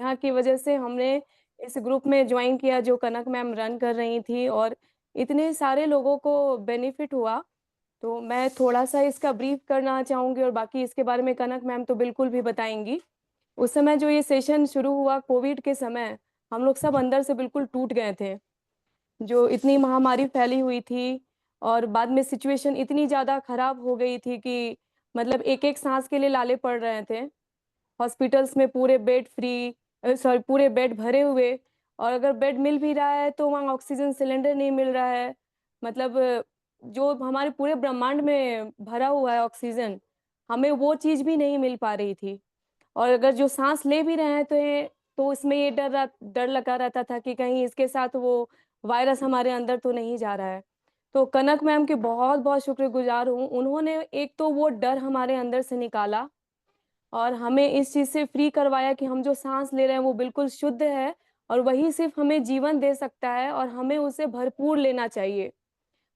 यहाँ की वजह से हमने इस ग्रुप में जॉइन किया जो कनक मैम रन कर रही थी और इतने सारे लोगों को बेनिफिट हुआ। तो मैं थोड़ा-सा इसका ब्रीफ करना चाहूँगी और बाकी इसके बारे में कनक मैम तो बिल्कुल भी बताएँगी। उस समय जो ये सेशन शुरू हुआ कोविड के समय, हम लोग सब अंदर से बिल्कुल टूट गए थे। जो इतनी महामारी फैली हुई थी और बाद में सिचुएशन इतनी ज़्यादा खराब हो गई थी कि मतलब एक-एक साँस के लिए लाले पड़ रहे थे। हॉस्पिटल्स में पूरे बेड फ्री सॉरी पूरे बेड भरे हुए और अगर बेड मिल भी रहा है तो वहाँ ऑक्सीजन सिलेंडर नहीं मिल रहा है। मतलब जो हमारे पूरे ब्रह्मांड में भरा हुआ है ऑक्सीजन, हमें वो चीज़ भी नहीं मिल पा रही थी। और अगर जो साँस ले भी रहे हैं तो इसमें ये डर लगा रहता था कि कहीं इसके साथ वो वायरस हमारे अंदर तो नहीं जा रहा है। तो कनक मैम की बहुत-बहुत शुक्रगुज़ार हूँ। उन्होंने एक तो वो डर हमारे अंदर से निकाला और हमें इस चीज़ से फ्री करवाया कि हम जो साँस ले रहे हैं वो बिल्कुल शुद्ध है और वही सिर्फ़ हमें जीवन दे सकता है और हमें उसे भरपूर लेना चाहिए।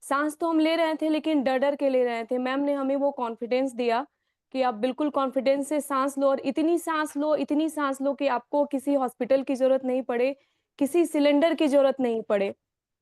साँस तो हम ले रहे थे लेकिन डर-डर के ले रहे थे। मैम ने हमें वो कॉन्फिडेंस दिया कि आप बिल्कुल कॉन्फिडेंस से साँस लो और इतनी साँस लो कि आपको किसी हॉस्पिटल की ज़रूरत नहीं पड़े, किसी सिलेंडर की ज़रूरत नहीं पड़े।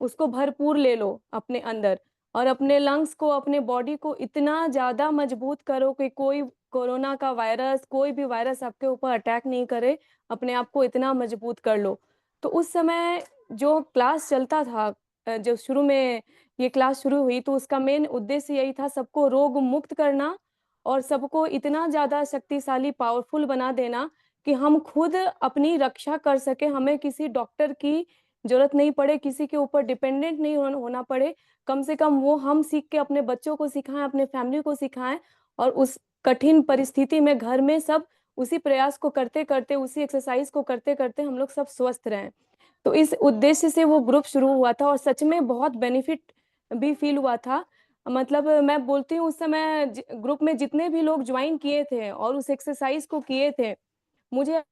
उसको भरपूर ले लो अपने अंदर और अपने लंग्स को, अपने बॉडी को इतना ज़्यादा मजबूत करो कि कोई कोरोना का वायरस, कोई भी वायरस आपके ऊपर अटैक नहीं करे, अपने आप को इतना मजबूत कर लो। तो उस समय जो क्लास चलता था जो शुरू में ये क्लास शुरू हुई तो उसका मेन उद्देश्य यही था सबको रोग मुक्त करना और सबको इतना ज़्यादा शक्तिशाली पावरफुल बना देना कि हम खुद अपनी रक्षा कर सकें, हमें किसी डॉक्टर की ज़रूरत नहीं पड़े, किसी के ऊपर डिपेंडेंट नहीं होना पड़े। कम से कम वो हम सीख के अपने बच्चों को सिखाएँ, अपने फैमिली को सिखाएँ और उस कठिन परिस्थिति में घर में सब उसी प्रयास को करते-करते, उसी एक्सरसाइज़ को करते-करते हम लोग सब स्वस्थ रहें। तो इस उद्देश्य से वो ग्रुप शुरू हुआ था और सच में बहुत बेनिफिट भी फ़ील हुआ था। मतलब मैं बोलती हूँ उस समय ग्रुप में जितने भी लोग जॉइन किए थे और उस एक्सरसाइज़ को किए थे, मुझे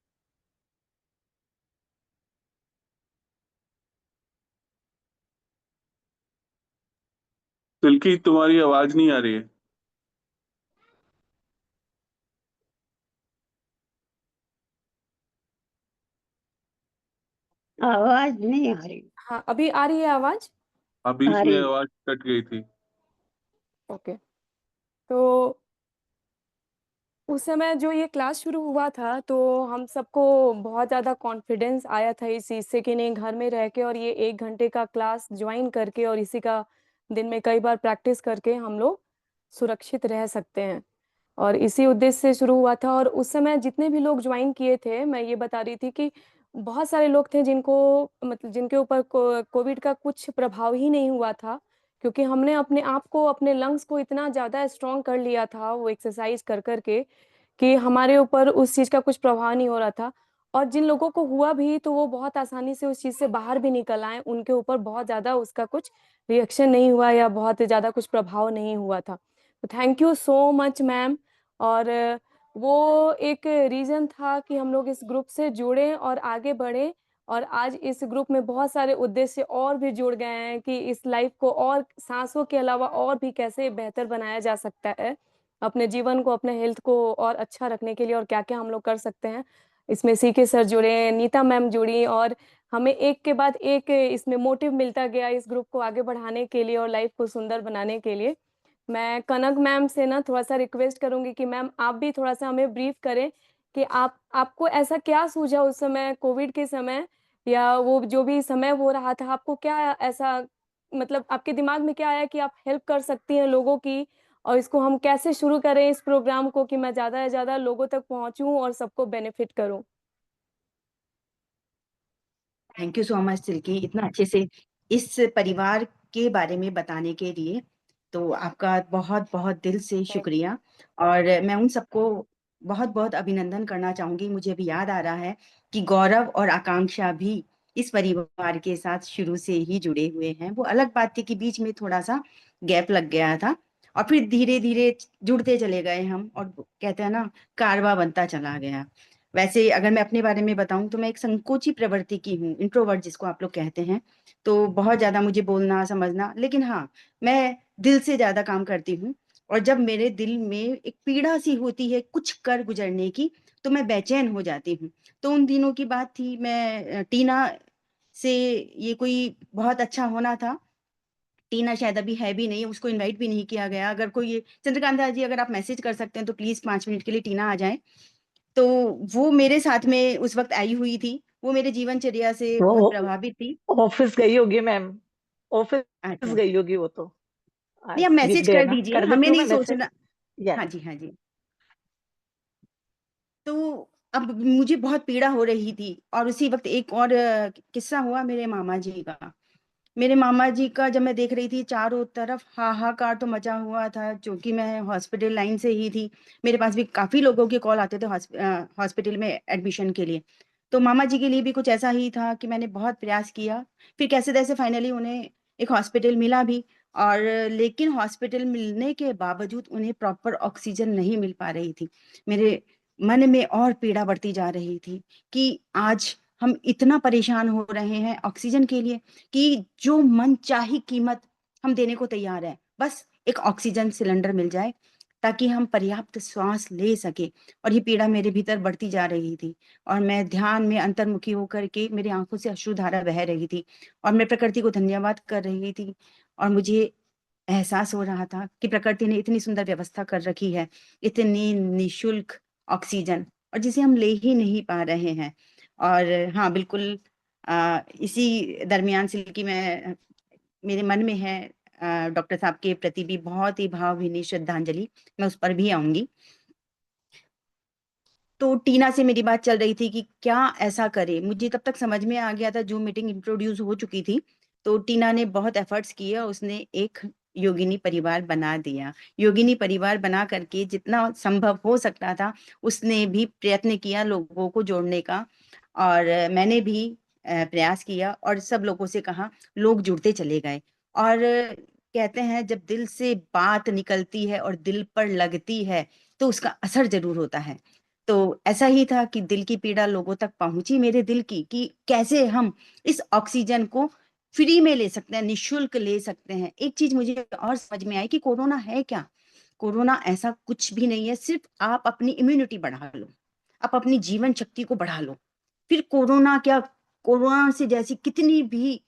बल्कि तुम्हारी आवाज नहीं आ रही है। आवाज नहीं आ रही। हाँ, अभी आ रही है आवाज़? हाँ, बीच आ में रही। आवाज कट गई थी। ओके। तो उस समय जो ये क्लास शुरू हुआ था, तो हम सबको बहुत ज़्यादा कॉन्फिडेंस आया था इस चीज़ से कि नहीं घर में रह के और ये 1 घंटे का क्लास जॉइन करके और इसी का दिन में कई बार प्रैक्टिस करके हम लोग सुरक्षित रह सकते हैं। और इसी उद्देश्य से शुरू हुआ था और उस समय जितने भी लोग जॉइन किए थे, मैं ये बता रही थी कि बहुत सारे लोग थे जिनको मतलब जिनके ऊपर कोविड का कुछ प्रभाव ही नहीं हुआ था, क्योंकि हमने अपने आप को, अपने लंग्स को इतना ज़्यादा स्ट्रॉन्ग कर लिया था वो एक्सरसाइज़ कर के कि हमारे ऊपर उस चीज़ का कुछ प्रभाव नहीं हो रहा था और जिन लोगों को हुआ भी तो वो बहुत आसानी से उस चीज़ से बाहर भी निकल आए, उनके ऊपर बहुत ज़्यादा उसका कुछ रिएक्शन नहीं हुआ या बहुत ज़्यादा कुछ प्रभाव नहीं हुआ था। तो thank you so much ma'am और वो एक रीज़न था कि हम लोग इस ग्रुप से जुड़े और आगे बढ़े और आज इस ग्रुप में बहुत सारे उद्देश्य और भी जुड़ गए हैं कि इस लाइफ़ को और साँसों के अलावा और भी कैसे बेहतर बनाया जा सकता है। अपने जीवन को, अपने हेल्थ को और अच्छा रखने के लिए और क्या-क्या हम लोग कर सकते हैं। इसमें सीके सर जुड़े, नीता मैम जुड़ी और हमें एक के बाद एक इसमें मोटिव मिलता गया इस ग्रुप को आगे बढ़ाने के लिए और लाइफ़ को सुंदर बनाने के लिए। मैं कनक मैम से ना थोड़ा-सा रिक्वेस्ट करूँगी कि मैम आप भी थोड़ा-सा हमें ब्रीफ करें कि आपको ऐसा क्या सूझा उस समय कोविड के समय या वो जो भी समय हो रहा था, आपको क्या ऐसा मतलब आपके दिमाग में क्या आया कि आप हेल्प कर सकती हैं लोगों की और इसको हम कैसे शुरू करें इस प्रोग्राम को कि मैं ज़्यादा से ज़्यादा लोगों तक पहुँचूँ और सबको बेनिफिट करूँ? Thank you so much Silky, इतना अच्छे से इस परिवार के बारे में बताने के लिए। तो आपका बहुत-बहुत दिल से थैंक शुक्रिया और मैं उन सबको बहुत-बहुत अभिनंदन करना चाहूँगी। मुझे अभी याद आ रहा है कि गौरव और आकांक्षा भी इस परिवार के साथ शुरू से ही जुड़े हुए हैं। वो अलग बात थी कि बीच में थोड़ा-सा गैप लग गया था और फिर धीरे-धीरे जुड़ते चले गए हम और कहते हैं ना, कारवां बनता चला गया। वैसे अगर मैं अपने बारे में बताऊँ तो मैं एक संकोची प्रवृत्ति की हूँ, इंट्रोवर्ट जिसको आप लोग कहते हैं। तो बहुत ज़्यादा मुझे बोलना, समझना लेकिन हाँ, मैं दिल से ज़्यादा काम करती हूँ और जब मेरे दिल में एक पीड़ा सी होती है कुछ कर गुज़रने की, तो मैं बेचैन हो जाती हूँ। तो उन दिनों की बात थी, मैं टीना से ये कोई बहुत अच्छा होना था। टीना शायद अभी है भी नहीं, उसको इनवाइट भी नहीं किया गया। अगर कोई ये चंद्रकांता जी, अगर आप मैसेज कर सकते हैं तो प्लीज 5 मिनट के लिए टीना आ जाए। तो वो मेरे साथ में उस वक्त आई हुई थी, वो मेरे जीवनचर्या से बहुत वो प्रभावित थी। ऑफिस गई होगी मैम, ऑफिस अच्छा, गई होगी वो तो। नहीं आप आज मैसेज वीकडे है कर ना, दीजिए, कर हमें देती हूँ नहीं मैं मैसेज। सोचना। यस। हाँ जी, हाँ जी। तो अब मुझे बहुत पीड़ा हो रही थी, और उसी वक्त एक और किस्सा हुआ मेरे मामा जी का। मेरे मामा जी का जब मैं देख रही थी, चारों तरफ हाहाकार तो मचा हुआ था, क्योंकि मैं हॉस्पिटल लाइन से ही थी। मेरे पास भी काफी लोगों के कॉल आते थे हॉस्पिटल में एडमिशन के लिए। तो मामा जी के लिए भी कुछ ऐसा ही था कि मैंने बहुत प्रयास किया, फिर कैसे तैसे फाइनली उन्हें एक हॉस्पिटल मिला भी। और लेकिन हॉस्पिटल मिलने के बावजूद उन्हें प्रॉपर ऑक्सीजन नहीं मिल पा रही थी। मेरे मन में और पीड़ा बढ़ती जा रही थी कि आज हम इतना परेशान हो रहे हैं ऑक्सीजन के लिए, कि जो मन चाही कीमत हम देने को तैयार है, बस एक ऑक्सीजन सिलेंडर मिल जाए ताकि हम पर्याप्त श्वास ले सके। और ये पीड़ा मेरे भीतर बढ़ती जा रही थी, और मैं ध्यान में अंतर्मुखी होकर के, मेरी आंखों से अश्रुधारा बह रही थी, और मैं प्रकृति को धन्यवाद कर रही थी। और मुझे एहसास हो रहा था कि प्रकृति ने इतनी सुंदर व्यवस्था कर रखी है, इतनी निशुल्क ऑक्सीजन, और जिसे हम ले ही नहीं पा रहे हैं। और हाँ बिल्कुल, इसी दरमियान से कि मैं, मेरे मन में है डॉक्टर साहब के प्रति भी बहुत ही भावभीनी श्रद्धांजलि, मैं उस पर भी आऊंगी। तो टीना से मेरी बात चल रही थी कि क्या ऐसा करे। मुझे तब तक समझ में आ गया था, जो मीटिंग इंट्रोड्यूस हो चुकी थी, तो टीना ने बहुत एफर्ट्स किए, उसने एक योगिनी परिवार बना दिया। योगिनी परिवार बना करके जितना संभव हो सकता था उसने भी प्रयत्न किया लोगों को जोड़ने का, और मैंने भी प्रयास किया, और सब लोगों से कहा, लोग जुड़ते चले गए। और कहते हैं जब दिल से बात निकलती है और दिल पर लगती है तो उसका असर जरूर होता है। तो ऐसा ही था कि दिल की पीड़ा लोगों तक पहुंची, मेरे दिल की, कि कैसे हम इस ऑक्सीजन को फ्री में ले सकते हैं, निशुल्क ले सकते हैं। एक चीज मुझे और समझ में आई कि कोरोना है क्या। कोरोना ऐसा कुछ भी नहीं है, सिर्फ आप अपनी इम्यूनिटी बढ़ा लो, आप अपनी जीवन शक्ति को बढ़ा लो। फिर कोरोना क्या, कोरोना से जैसी कितनी भी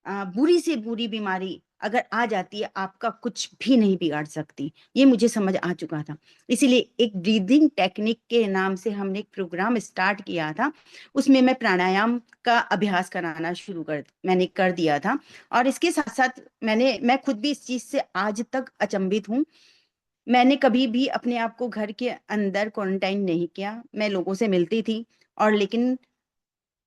बुरी से बुरी बीमारी अगर आ जाती है, आपका कुछ भी नहीं बिगाड़ सकती। ये मुझे समझ आ चुका था। इसीलिए एक ब्रीदिंग टेक्निक के नाम से हमने एक प्रोग्राम स्टार्ट किया था, उसमें मैं प्राणायाम का अभ्यास कराना मैंने कर दिया था। और इसके साथ साथ मैं खुद भी इस चीज से आज तक अचंभित हूँ। मैंने कभी भी अपने आप को घर के अंदर क्वारंटाइन नहीं किया, मैं लोगों से मिलती थी, और लेकिन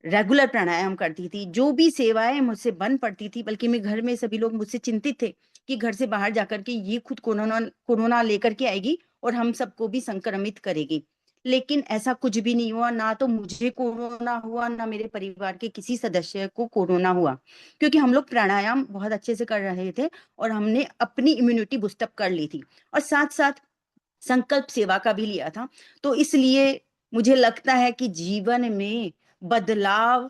रेगुलर प्राणायाम करती थी। जो भी सेवाएं मुझसे बन पड़ती थी, बल्कि मैं घर में सभी लोग मुझसे चिंतित थे कि घर से बाहर जाकर के ये खुद कोरोना कोरोना लेकर के आएगी और हम सबको भी संक्रमित करेगी। लेकिन ऐसा कुछ भी नहीं हुआ, ना तो मुझे कोरोना हुआ, ना मेरे परिवार के किसी सदस्य को कोरोना हुआ, क्योंकि हम लोग प्राणायाम बहुत अच्छे से कर रहे थे, और हमने अपनी इम्यूनिटी बूस्टअप कर ली थी, और साथ साथ संकल्प सेवा का भी लिया था। तो इसलिए मुझे लगता है कि जीवन में बदलाव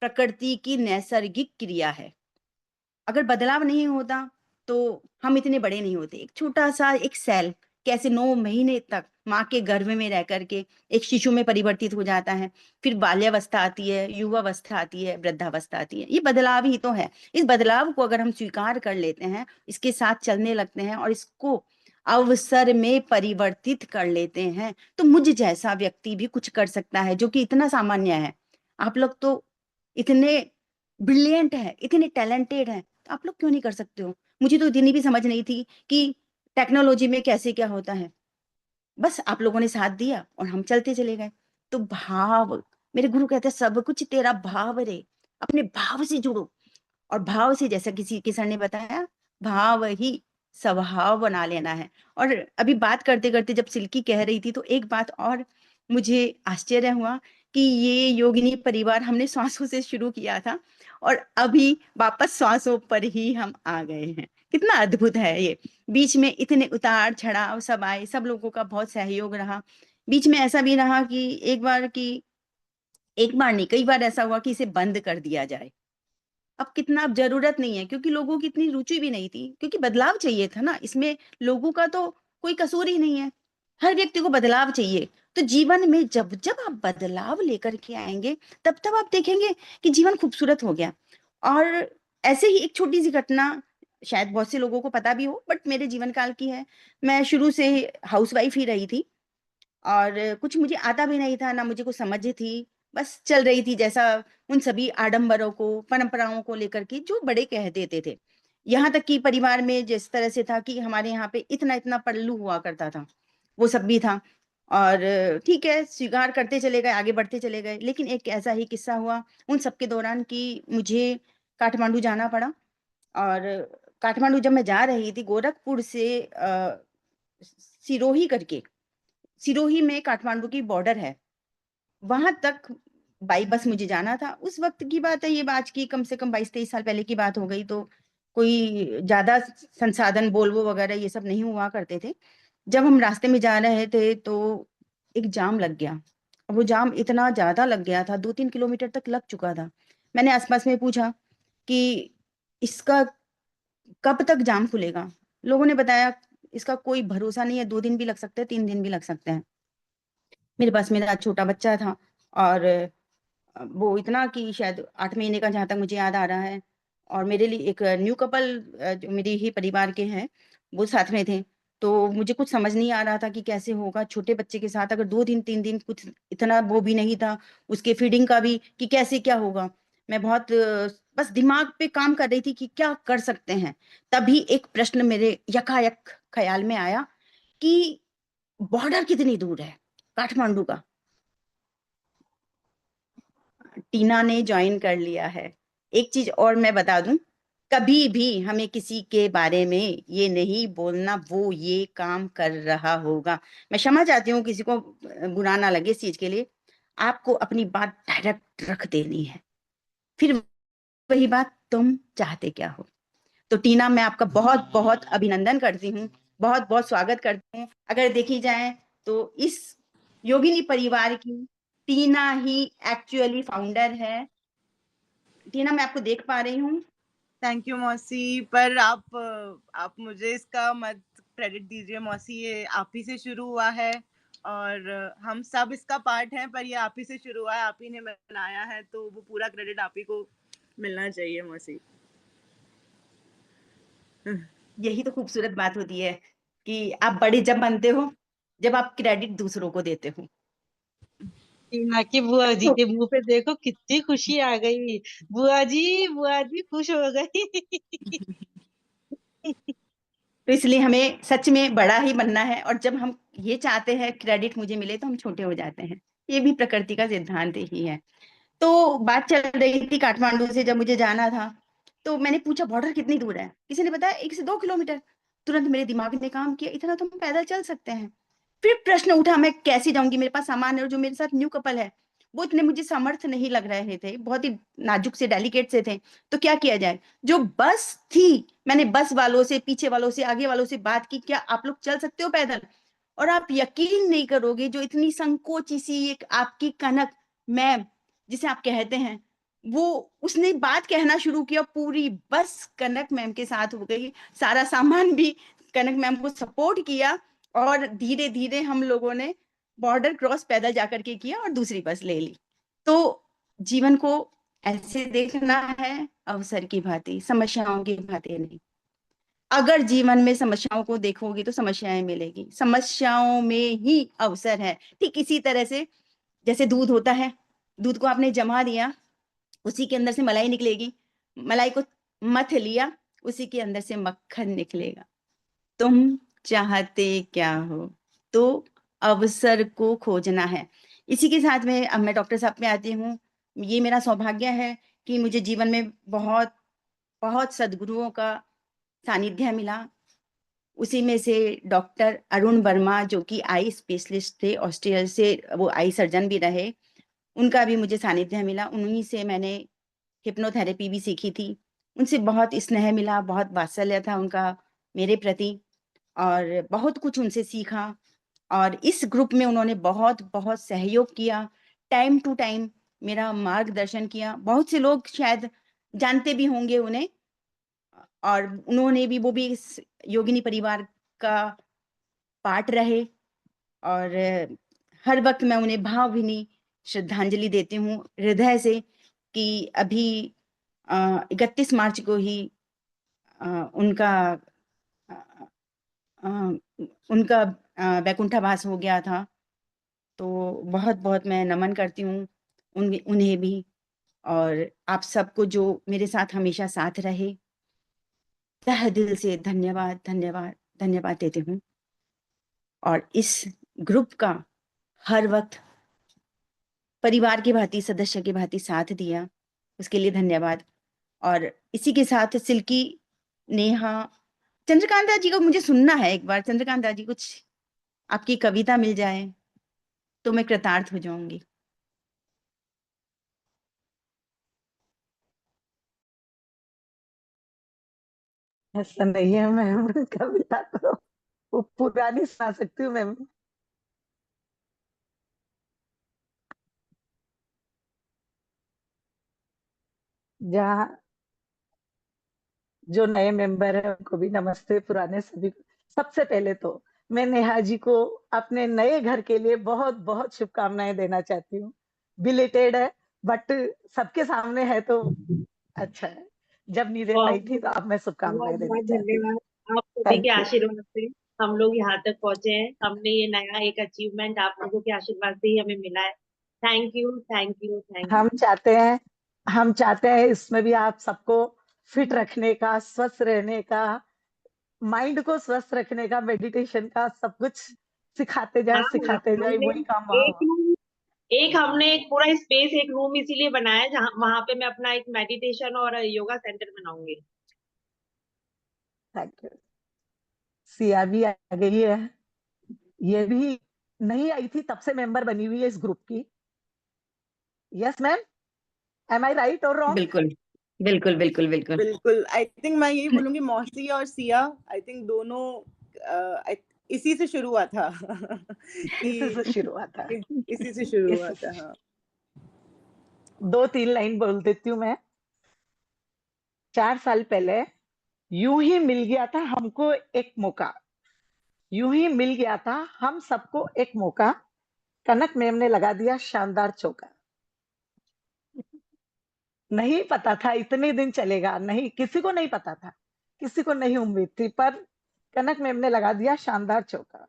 प्रकृति की नैसर्गिक क्रिया है। अगर बदलाव नहीं होता तो हम इतने बड़े नहीं होते। एक छोटा सा एक सेल कैसे 9 महीने तक माँ के गर्भ में रह करके एक शिशु में परिवर्तित हो जाता है, फिर बाल्यावस्था आती है, युवावस्था आती है, वृद्धावस्था आती है। ये बदलाव ही तो है। इस बदलाव को अगर हम स्वीकार कर लेते हैं, इसके साथ चलने लगते हैं, और इसको अवसर में परिवर्तित कर लेते हैं, तो मुझ जैसा व्यक्ति भी कुछ कर सकता है, जो कि इतना सामान्य है। आप लोग तो इतने ब्रिलियंट है, इतने टैलेंटेड हैं, तो आप लोग क्यों नहीं कर सकते हो। मुझे तो इतनी भी समझ नहीं थी कि टेक्नोलॉजी में कैसे क्या होता है। बस आप लोगों ने साथ दिया और हम चलते चले गए। तो भाव, मेरे गुरु कहते हैं सब कुछ तेरा भाव रे, अपने भाव से जुड़ो। और भाव से, जैसा किसी ने बताया, भाव ही स्वभाव बना लेना है। और अभी बात करते करते जब सिल्की कह रही थी, तो एक बात और मुझे आश्चर्य हुआ कि ये योगिनी परिवार हमने श्वासों से शुरू किया था, और अभी वापस श्वासों पर ही हम आ गए हैं। कितना अद्भुत है ये। बीच में इतने उतार चढ़ाव सब आए, सब लोगों का बहुत सहयोग रहा। बीच में ऐसा भी रहा कि एक बार नहीं, कई बार ऐसा हुआ कि इसे बंद कर दिया जाए। अब कितना, अब जरूरत नहीं है, क्योंकि लोगों की इतनी रुचि भी नहीं थी, क्योंकि बदलाव चाहिए था ना इसमें। लोगों का तो कोई कसूर ही नहीं है, हर व्यक्ति को बदलाव चाहिए। तो जीवन में जब जब आप बदलाव लेकर के आएंगे, तब तब आप देखेंगे कि जीवन खूबसूरत हो गया। और ऐसे ही एक छोटी सी घटना, शायद बहुत से लोगों को पता भी हो, बट मेरे जीवन काल की है। मैं शुरू से हाउसवाइफ ही रही थी, और कुछ मुझे आता भी नहीं था, ना मुझे कुछ समझ थी। बस चल रही थी जैसा उन सभी आडंबरों को, परंपराओं को लेकर के जो बड़े कह देते थे। यहाँ तक कि परिवार में जिस तरह से था कि हमारे यहाँ पे इतना इतना पल्लू हुआ करता था, वो सब भी था। और ठीक है, स्वीकार करते चले गए, आगे बढ़ते चले गए। लेकिन एक ऐसा ही किस्सा हुआ उन सबके दौरान कि मुझे काठमांडू जाना पड़ा। और काठमांडू जब मैं जा रही थी, गोरखपुर से सिरोही करके, सिरोही में काठमांडू की बॉर्डर है, वहां तक बाई बस मुझे जाना था। उस वक्त की बात है, ये आज की कम से कम 22-23 साल पहले की बात हो गई। तो कोई ज्यादा संसाधन वोल्वो वगैरह ये सब नहीं हुआ करते थे। जब हम रास्ते में जा रहे थे तो एक जाम लग गया। वो जाम इतना ज्यादा लग गया था, 2-3 किलोमीटर तक लग चुका था। मैंने आसपास में पूछा कि इसका कब तक जाम खुलेगा। लोगों ने बताया इसका कोई भरोसा नहीं है, 2 दिन भी लग सकते हैं, 3 दिन भी लग सकते हैं। मेरे पास मेरा छोटा बच्चा था, और वो इतना कि शायद 8 महीने का, जहाँ तक मुझे याद आ रहा है। और मेरे लिए एक न्यू कपल जो मेरे ही परिवार के हैं, वो साथ में थे। तो मुझे कुछ समझ नहीं आ रहा था कि कैसे होगा छोटे बच्चे के साथ, अगर 2 दिन 3 दिन, कुछ इतना वो भी नहीं था उसके फीडिंग का भी, कि कैसे क्या होगा। मैं बहुत बस दिमाग पे काम कर रही थी कि क्या कर सकते हैं। तभी एक प्रश्न मेरे यकायक ख्याल में आया कि बॉर्डर कितनी दूर है काठमांडू का। टीना ने ज्वाइन कर लिया है। एक चीज और मैं बता दूं, कभी भी हमें किसी के बारे में ये नहीं बोलना वो ये काम कर रहा होगा। मैं क्षमा चाहती हूँ, किसी को बुरा ना लगे इस चीज के लिए। आपको अपनी बात डायरेक्ट रख देनी है, फिर वही बात तुम चाहते क्या हो। तो टीना, मैं आपका बहुत बहुत अभिनंदन करती हूँ, बहुत बहुत स्वागत करती हूँ। अगर देखी जाए तो इस योगिनी परिवार की टीना ही एक्चुअली फाउंडर है। टीना, मैं आपको देख पा रही हूँ। थैंक यू मौसी, पर आप मुझे इसका मत क्रेडिट दीजिए मौसी, ये आप ही से शुरू हुआ है और हम सब इसका पार्ट हैं, पर ये आप ही से शुरू हुआ है, आप ही ने बनाया है, तो वो पूरा क्रेडिट आप ही को मिलना चाहिए मौसी। यही तो खूबसूरत बात होती है कि आप बड़े जब बनते हो, जब आप क्रेडिट दूसरों को देते हो। टीना की बुआ जी के मुंह पे देखो कितनी खुशी आ गई। बुआ जी खुश हो गई। तो इसलिए हमें सच में बड़ा ही बनना है, और जब हम ये चाहते हैं क्रेडिट मुझे मिले, तो हम छोटे हो जाते हैं। ये भी प्रकृति का सिद्धांत ही है। तो बात चल रही थी काठमांडू से जब मुझे जाना था, तो मैंने पूछा बॉर्डर कितनी दूर है। किसी ने बताया 1 से 2 किलोमीटर। तुरंत मेरे दिमाग ने काम किया, इतना तो हम पैदल चल सकते हैं। फिर प्रश्न उठा, मैं कैसे जाऊंगी, मेरे पास सामान है, और जो मेरे साथ न्यू कपल है वो इतने मुझे समर्थ नहीं लग रहे थे, बहुत ही नाजुक से, डेलिकेट से थे। तो क्या किया जाए। जो बस थी, मैंने बस वालों से, पीछे वालों से, आगे वालों से बात की, क्या आप लोग चल सकते हो पैदल। और आप यकीन नहीं करोगे, जो इतनी संकोची सी एक आपकी कनक मैम जिसे आप कहते हैं, वो उसने बात कहना शुरू किया, पूरी बस कनक मैम के साथ हो गई। सारा सामान भी कनक मैम को सपोर्ट किया, और धीरे धीरे हम लोगों ने बॉर्डर क्रॉस पैदल जाकर के किया और दूसरी बस ले ली। तो जीवन को ऐसे देखना है, अवसर की भांति, समस्याओं की भांति नहीं। अगर जीवन में समस्याओं को देखोगे तो समस्याएं मिलेगी, समस्याओं में ही अवसर है। ठीक इसी तरह से जैसे दूध होता है, दूध को आपने जमा दिया, उसी के अंदर से मलाई निकलेगी। मलाई को मथ लिया, उसी के अंदर से मक्खन निकलेगा। तुम चाहते क्या हो। तो अवसर को खोजना है। इसी के साथ में अब मैं डॉक्टर साहब पे आती हूँ। ये मेरा सौभाग्य है कि मुझे जीवन में बहुत बहुत सद्गुरुओं का सानिध्य मिला। उसी में से डॉक्टर अरुण वर्मा, जो कि आई स्पेशलिस्ट थे, ऑस्ट्रेलिया से, वो आई सर्जन भी रहे, उनका भी मुझे सानिध्य मिला। उन्हीं से मैंने हिप्नोथेरेपी भी सीखी थी। उनसे बहुत स्नेह मिला, बहुत वात्सल्य था उनका मेरे प्रति, और बहुत कुछ उनसे सीखा। और इस ग्रुप में उन्होंने बहुत बहुत सहयोग किया, टाइम टू टाइम मेरा मार्गदर्शन किया। बहुत से लोग शायद जानते भी होंगे उन्हें, और उन्होंने भी, वो भी इस योगिनी परिवार का पार्ट रहे। और हर वक्त मैं उन्हें भावभीनी श्रद्धांजलि देती हूँ हृदय से कि अभी 31 मार्च को ही उनका अ, अ, उनका वैकुंठवास हो गया था। तो बहुत बहुत मैं नमन करती हूँ उन्हें भी, और आप सबको जो मेरे साथ हमेशा साथ रहे, तहे दिल से धन्यवाद धन्यवाद धन्यवाद देती हूँ। और इस ग्रुप का हर वक्त परिवार की भांति, सदस्य की भांति साथ दिया, उसके लिए धन्यवाद। और इसी के साथ सिल्की, नेहा, चंद्रकांता जी को मुझे सुनना है एक बार। चंद्रकांता जी, कुछ आपकी कविता मिल जाए तो मैं कृतार्थ हो जाऊंगी। ऐसा नहीं है मैम, कविता तो वो पुरानी सुना सकती हूँ मैम। जहाँ जो नए मेंबर है उनको भी नमस्ते, पुराने सभी को। सबसे पहले तो मैं नेहा जी को अपने नए घर के लिए बहुत बहुत शुभकामनाएं देना चाहती हूँ। बिलेटेड है बट सबके सामने है तो अच्छा है। जब नहीं दे पाई बहुत थी तो अब मैं शुभकामनाएं बहुत देना बहुत चाहती हूँ। धन्यवाद। आप सभी के थैंक यू। आशीर्वाद से हम लोग यहाँ तक पहुंचे हैं। हमने ये नया एक अचीवमेंट आप लोगों के आशीर्वाद से ही हमें मिला है। Thank you, thank you, thank you. हम चाहते हैं इसमें भी आप सबको फिट रखने का, स्वस्थ रहने का, माइंड को स्वस्थ रखने का, मेडिटेशन का, सब कुछ सिखाते जाए हाँ, सिखाते जाए, हमने वही काम वहाँ एक रूम एक हमने एक पूरा स्पेस, एक रूम इसीलिए बनाया है जहाँ वहां पे मैं अपना एक मेडिटेशन और योगा सेंटर बनाऊंगी। Thank you. सिया भी आ गई है, ये भी नहीं आई थी तब से मेंबर बनी हुई है इस ग्रुप की। यस मैम, एम आई राइट और रॉन्ग? बिल्कुल बिल्कुल बिल्कुल बिल्कुल। बिल्कुल। आई थिंक मैं यही बोलूंगी, मौसी और सिया आई थिंक दोनों इसी से शुरू हुआ था इसी से कि शुरू हुआ था। इसी से शुरू इस हुआ था। हाँ, 2-3 लाइन बोल देती हूँ मैं। 4 साल पहले यूं ही मिल गया था हमको एक मौका, यूं ही मिल गया था हम सबको एक मौका, कनक मैम ने लगा दिया शानदार चौका। नहीं पता था इतने दिन चलेगा, नहीं, किसी को नहीं पता था, किसी को नहीं उम्मीद थी, पर कनक मैम ने लगा दिया शानदार चौका।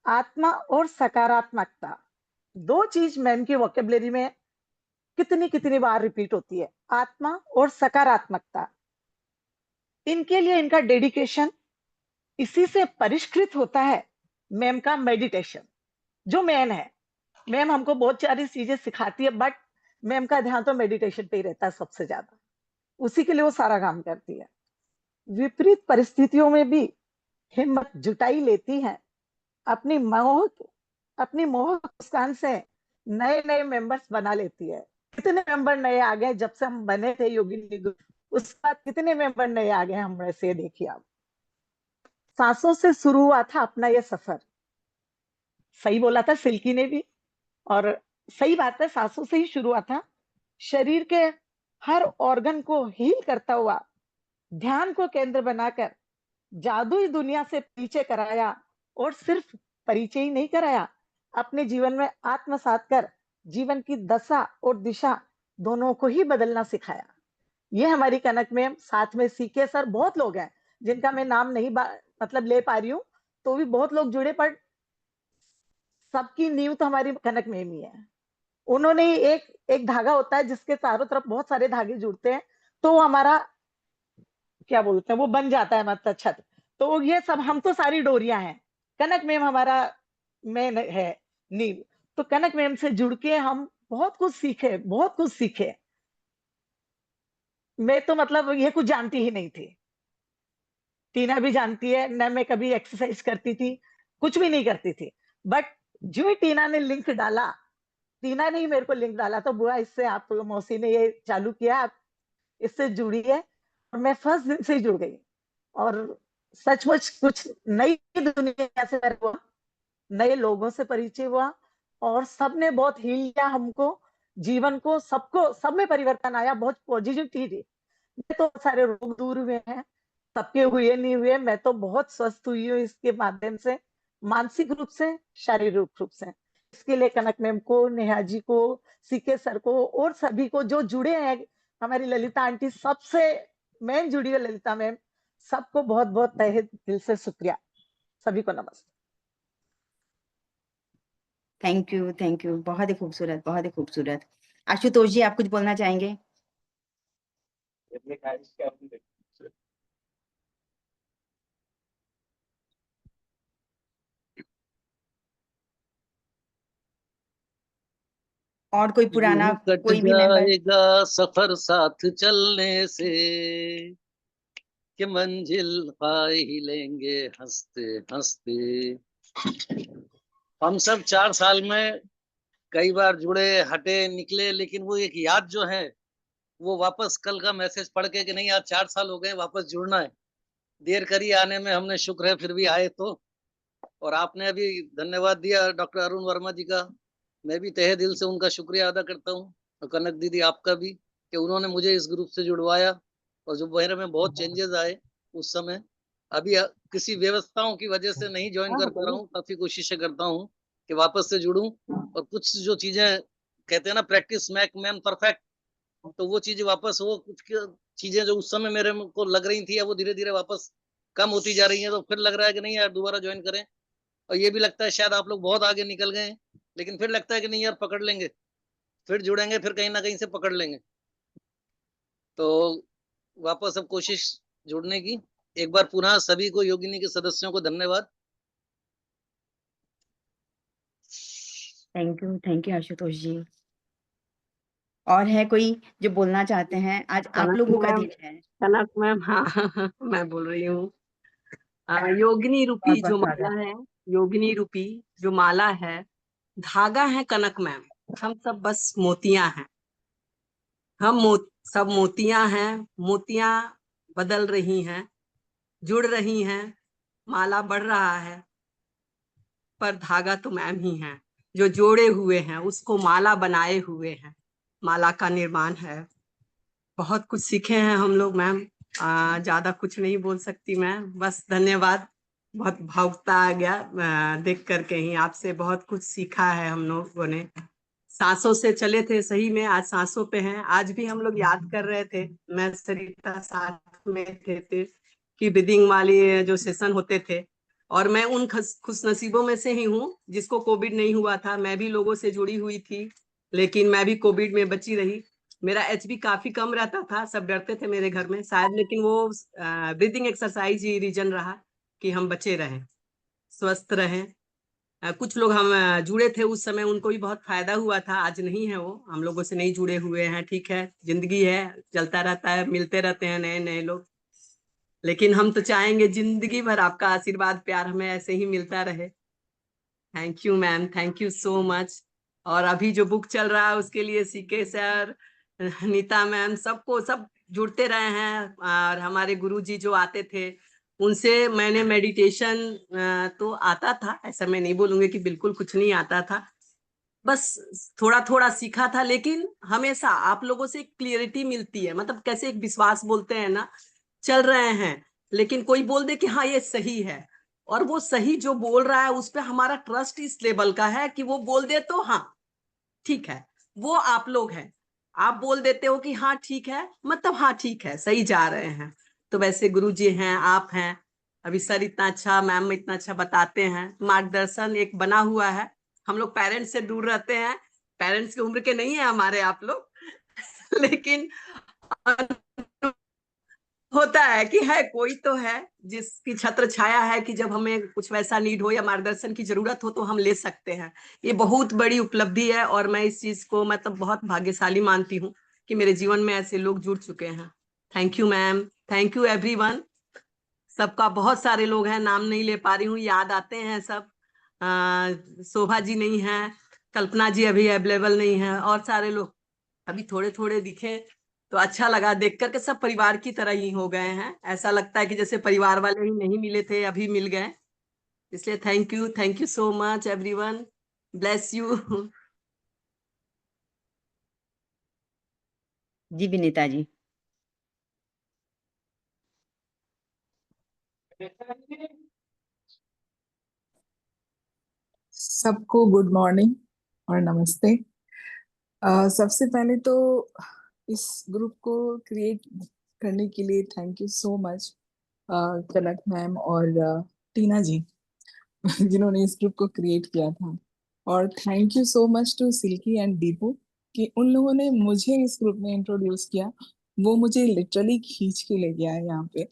आत्मा और सकारात्मकता, दो चीज मैम की वोकेबलरी में कितनी कितनी बार रिपीट होती है, आत्मा और सकारात्मकता। इनके लिए इनका डेडिकेशन, इसी से परिष्कृत होता है मैम का मेडिटेशन, जो मेन है। मैम हमको बहुत सारी चीजें सिखाती है बट मैम का ध्यान तो मेडिटेशन पे ही रहता है सबसे ज्यादा, उसी के लिए वो सारा काम करती है। विपरीत परिस्थितियों में भी हिम्मत जुटाई लेती है, अपनी मोहक मुस्कान से नए नए मेंबर्स बना लेती है। कितने मेंबर नए आ गए जब से हम बने थे योगिनी ग्रुप, उसके बाद कितने मेंबर नए आ गए हमने से, देखिए आप। सांसों से शुरू हुआ था अपना ये सफर, सही बोला था सिल्की ने भी, और सही बात है, सांसों से ही शुरू हुआ था। शरीर के हर ऑर्गन को हील करता हुआ, ध्यान को केंद्र बनाकर जादुई दुनिया से पीछे कराया, और सिर्फ परिचय ही नहीं कराया, अपने जीवन में आत्मसात कर जीवन की दशा और दिशा दोनों को ही बदलना सिखाया। ये हमारी कनक मैम, साथ में सीके सर, बहुत लोग हैं जिनका मैं नाम नहीं मतलब ले पा रही हूँ, तो भी बहुत लोग जुड़े, पर सबकी नींव तो हमारी कनक मैम ही है। उन्होंने एक एक धागा होता है जिसके चारों तरफ बहुत सारे धागे जुड़ते हैं, तो वो हमारा क्या बोलते हैं, वो बन जाता है मतलब छत। तो ये सब, हम तो सारी डोरियां हैं, कनक मैम हमारा मेन है नींव। तो कनक मैम से जुड़ के हम बहुत कुछ सीखे, बहुत कुछ सीखे। मैं तो मतलब ये कुछ जानती ही नहीं थी, टीना भी जानती है न, मैं कभी एक्सरसाइज करती थी, कुछ भी नहीं करती थी। बट जो ही टीना ने लिंक डाला, टीना ने ही मेरे को लिंक डाला, तो बुआ इससे आप मौसी ने ये चालू किया, आप इससे जुड़ी है, और मैं फर्स्ट दिन से ही जुड़ गई। और सचमुच कुछ नई दुनिया से मेरे को, नए लोगों से परिचय हुआ, और सबने बहुत हील किया हमको, जीवन को, सबको, सब में परिवर्तन आया, बहुत पॉजिटिविटी थी। मैं तो सारे रोग दूर हुए हैं, सबके हुए नहीं हुए, मैं तो बहुत स्वस्थ हुई हूँ इसके माध्यम से, मानसिक रूप से, शारीरिक रूप से। इसके लिए कनक मैम को, नेहा जी को, सीके सर को और सभी को जो जुड़े हैं, हमारी ललिता आंटी सबसे मेन जुड़ी है, ललिता मैम, सबको बहुत बहुत तहे दिल से शुक्रिया। सभी को नमस्ते। थैंक यू, बहुत ही खूबसूरत, बहुत ही खूबसूरत। आशुतोष जी, आप कुछ बोलना चाहेंगे? और कोई पुराना, यूं कट कोई भी मेंबर? जाएगा सफर साथ चलने से, कि मंजिल पा ही लेंगे हंसते हंसते। हम सब 4 साल में कई बार जुड़े, हटे, निकले, लेकिन वो एक याद जो है, वो वापस कल का मैसेज पढ़ के कि नहीं आज 4 साल हो गए, वापस जुड़ना है। देर करी आने में, हमने शुक्र है फिर भी आए तो। और आपने अभी धन्यवाद दिया डॉक्टर अरुण वर्मा जी का, मैं भी तहे दिल से उनका शुक्रिया अदा करता हूँ। और कनक दीदी आपका भी, कि उन्होंने मुझे इस ग्रुप से जुड़वाया। और जो मेरे में बहुत चेंजेस आए उस समय, अभी किसी व्यवस्थाओं की वजह से नहीं ज्वाइन कर पा रहा हूँ, काफी कोशिशें करता हूँ कि वापस से जुड़ूं। और कुछ जो चीजें कहते हैं ना, प्रैक्टिस मेक मैन परफेक्ट, तो वो चीजें वापस हो। कुछ चीजें जो उस समय मेरे को लग रही थी, वो धीरे धीरे वापस कम होती जा रही है, तो फिर लग रहा है कि नहीं यार दोबारा ज्वाइन करें। और ये भी लगता है शायद आप लोग बहुत आगे निकल गए हैं, लेकिन फिर लगता है कि नहीं यार पकड़ लेंगे, फिर जुड़ेंगे, फिर कहीं ना कहीं से पकड़ लेंगे। तो वापस अब कोशिश जुड़ने की। एक बार पुनः सभी को, योगिनी के सदस्यों को धन्यवाद। थैंक यू आशुतोष जी। और है कोई जो बोलना चाहते हैं? आज आप कनक लोगों का मैम, दिन है। कनक मैम, हाँ मैं बोल रही हूँ। योगिनी रूपी बहुत बहुत जो माला स्वागत। है, योगिनी रूपी जो माला है, धागा है कनक मैम। हम सब बस मोतियां हैं। सब मोतियां हैं। मोतियां बदल रही हैं, जुड़ रही हैं, माला बढ़ रहा है, पर धागा तो मैम ही हैं जो जोड़े हुए हैं, उसको माला बनाए हुए हैं। माला का निर्माण है। बहुत कुछ सीखे हैं हम लोग मैम। ज्यादा कुछ नहीं बोल सकती मैं, बस धन्यवाद। बहुत भावुकता आ गया देख करके ही। आपसे बहुत कुछ सीखा है हम लोगों ने। सांसों से चले थे, सही में आज सांसों पे हैं। आज भी हम लोग याद कर रहे थे, मैं सरिता साथ में थे कि ब्रीदिंग वाली जो सेशन होते थे। और मैं उन खुश नसीबों में से ही हूँ जिसको कोविड नहीं हुआ था। मैं भी लोगों से जुड़ी हुई थी, लेकिन मैं भी कोविड में बची रही। मेरा एचबी काफी कम रहता था, सब डरते थे मेरे घर में शायद, लेकिन वो ब्रीदिंग एक्सरसाइज ही रीजन रहा कि हम बचे रहें, स्वस्थ रहें। कुछ लोग हम जुड़े थे उस समय, उनको भी बहुत फायदा हुआ था। आज नहीं है वो, हम लोगों से नहीं जुड़े हुए हैं। ठीक है, जिंदगी है, चलता रहता है, मिलते रहते हैं नए नए लोग। लेकिन हम तो चाहेंगे जिंदगी भर आपका आशीर्वाद प्यार हमें ऐसे ही मिलता रहे। Thank you ma'am, thank you so much. और अभी जो बुक चल रहा है उसके लिए सीके सर, नीता मैम, सबको सब जुड़ते रहे हैं। और हमारे गुरुजी जो आते थे, उनसे मैंने मेडिटेशन तो आता था, ऐसा मैं नहीं बोलूंगी कि बिल्कुल कुछ नहीं आता था, बस थोड़ा थोड़ा सीखा था। लेकिन हमेशा आप लोगों से क्लियरिटी मिलती है, मतलब कैसे एक विश्वास बोलते हैं ना, चल रहे हैं, लेकिन कोई बोल दे कि हाँ ये सही है, और वो सही जो बोल रहा है उस पर हमारा ट्रस्ट इस लेवल का है कि वो बोल दे तो हाँ ठीक है। वो आप लोग हैं, आप बोल देते हो कि हाँ ठीक है, मतलब हाँ ठीक है, सही जा रहे हैं। तो वैसे गुरु जी हैं, आप हैं, अभी सर इतना अच्छा, मैम इतना अच्छा बताते हैं, मार्गदर्शन एक बना हुआ है। हम लोग पेरेंट्स से दूर रहते हैं, पेरेंट्स की उम्र के नहीं है हमारे आप लोग लेकिन होता है कि है कोई तो है जिसकी छत्र छाया है कि जब हमें कुछ वैसा नीड हो या मार्गदर्शन की जरूरत हो तो हम ले सकते हैं। ये बहुत बड़ी उपलब्धि है, और मैं इस चीज को मतलब बहुत भाग्यशाली मानती हूँ कि मेरे जीवन में ऐसे लोग जुड़ चुके हैं। Thank you ma'am, thank you everyone. सबका बहुत सारे लोग हैं, नाम नहीं ले पा रही हूँ, याद आते हैं सब। शोभा जी नहीं है, कल्पना जी अभी अवेलेबल नहीं है, और सारे लोग अभी थोड़े थोड़े दिखे तो अच्छा लगा देख करके। सब परिवार की तरह ही हो गए हैं, ऐसा लगता है कि जैसे परिवार वाले ही नहीं मिले थे अभी मिल गए। इसलिए thank you so much everyone, bless you. जी विनीता जी। सबको गुड मॉर्निंग और नमस्ते। सबसे पहले तो इस ग्रुप को क्रिएट करने के लिए thank you so much Kanak ma'am और टीना जी जिन्होंने इस ग्रुप को क्रिएट किया था। और thank you so much to Silky and Deepu कि उन लोगों ने मुझे इस ग्रुप में इंट्रोड्यूस किया। वो मुझे लिटरली खींच के ले गया है यहाँ पे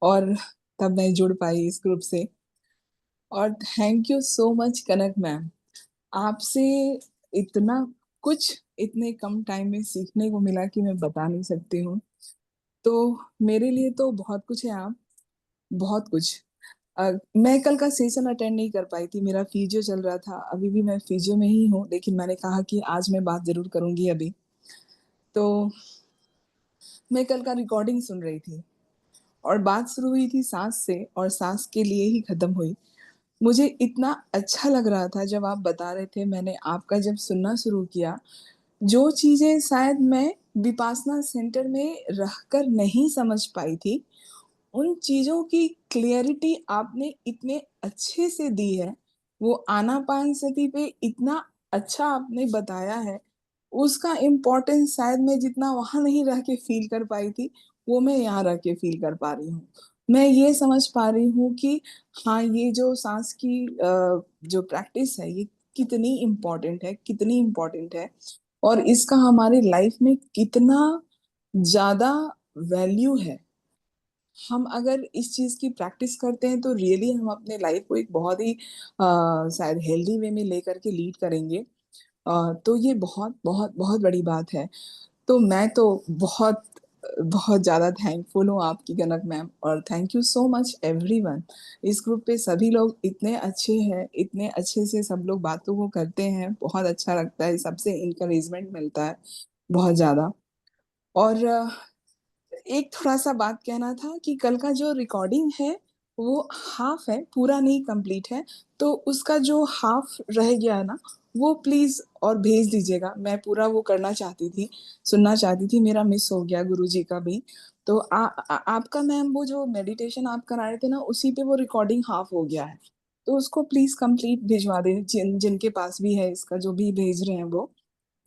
और तब मैं जुड़ पाई इस ग्रुप से। और thank you so much Kanak ma'am, आपसे इतना कुछ इतने कम टाइम में सीखने को मिला कि मैं बता नहीं सकती हूँ। तो मेरे लिए तो बहुत कुछ है आप, बहुत कुछ। मैं कल का सेशन अटेंड नहीं कर पाई थी, मेरा फिजियो चल रहा था, अभी भी मैं फिजियो में ही हूँ, लेकिन मैंने कहा कि आज मैं बात जरूर करूंगी। अभी तो मैं कल का रिकॉर्डिंग सुन रही थी और बात शुरू हुई थी सांस से और सांस के लिए ही खत्म हुई। मुझे इतना अच्छा लग रहा था जब आप बता रहे थे, मैंने आपका जब सुनना शुरू किया, जो चीजें शायद मैं विपासना सेंटर में रहकर नहीं समझ पाई थी, उन चीजों की क्लियरिटी आपने इतने अच्छे से दी है। वो आनापानसति पे इतना अच्छा आपने बताया है, उसका इम्पोर्टेंस शायद मैं जितना वहां नहीं रह के फील कर पाई थी, वो मैं यहाँ रह के फील कर पा रही हूँ। मैं ये समझ पा रही हूँ कि हाँ, ये जो सांस की जो प्रैक्टिस है, ये कितनी इम्पोर्टेंट है, कितनी इम्पोर्टेंट है, और इसका हमारे लाइफ में कितना ज्यादा वैल्यू है। हम अगर इस चीज की प्रैक्टिस करते हैं तो रियली हम अपने लाइफ को एक बहुत ही शायद हेल्दी वे में लेकर के लीड करेंगे। तो ये बहुत बहुत बहुत बड़ी बात है। तो मैं तो बहुत बहुत ज्यादा थैंकफुल हूँ आपकी कनक मैम, और thank you so much everyone. इस ग्रुप पे सभी लोग इतने अच्छे हैं, इतने अच्छे से सब लोग बातों को करते हैं, बहुत अच्छा लगता है, सबसे इंकरेजमेंट मिलता है बहुत ज्यादा। और एक थोड़ा सा बात कहना था कि कल का जो रिकॉर्डिंग है वो हाफ है, पूरा नहीं कंप्लीट है, तो उसका जो हाफ रह गया है ना, वो प्लीज और भेज दीजिएगा। मैं पूरा वो करना चाहती थी, सुनना चाहती थी, मेरा मिस हो गया गुरुजी का भी। तो आपका मैम वो जो मेडिटेशन आप करा रहे थे ना, उसी पे वो रिकॉर्डिंग हाफ हो गया है, तो उसको प्लीज कंप्लीट भिजवा दे, जिनके पास भी है इसका, जो भी भेज रहे हैं वो,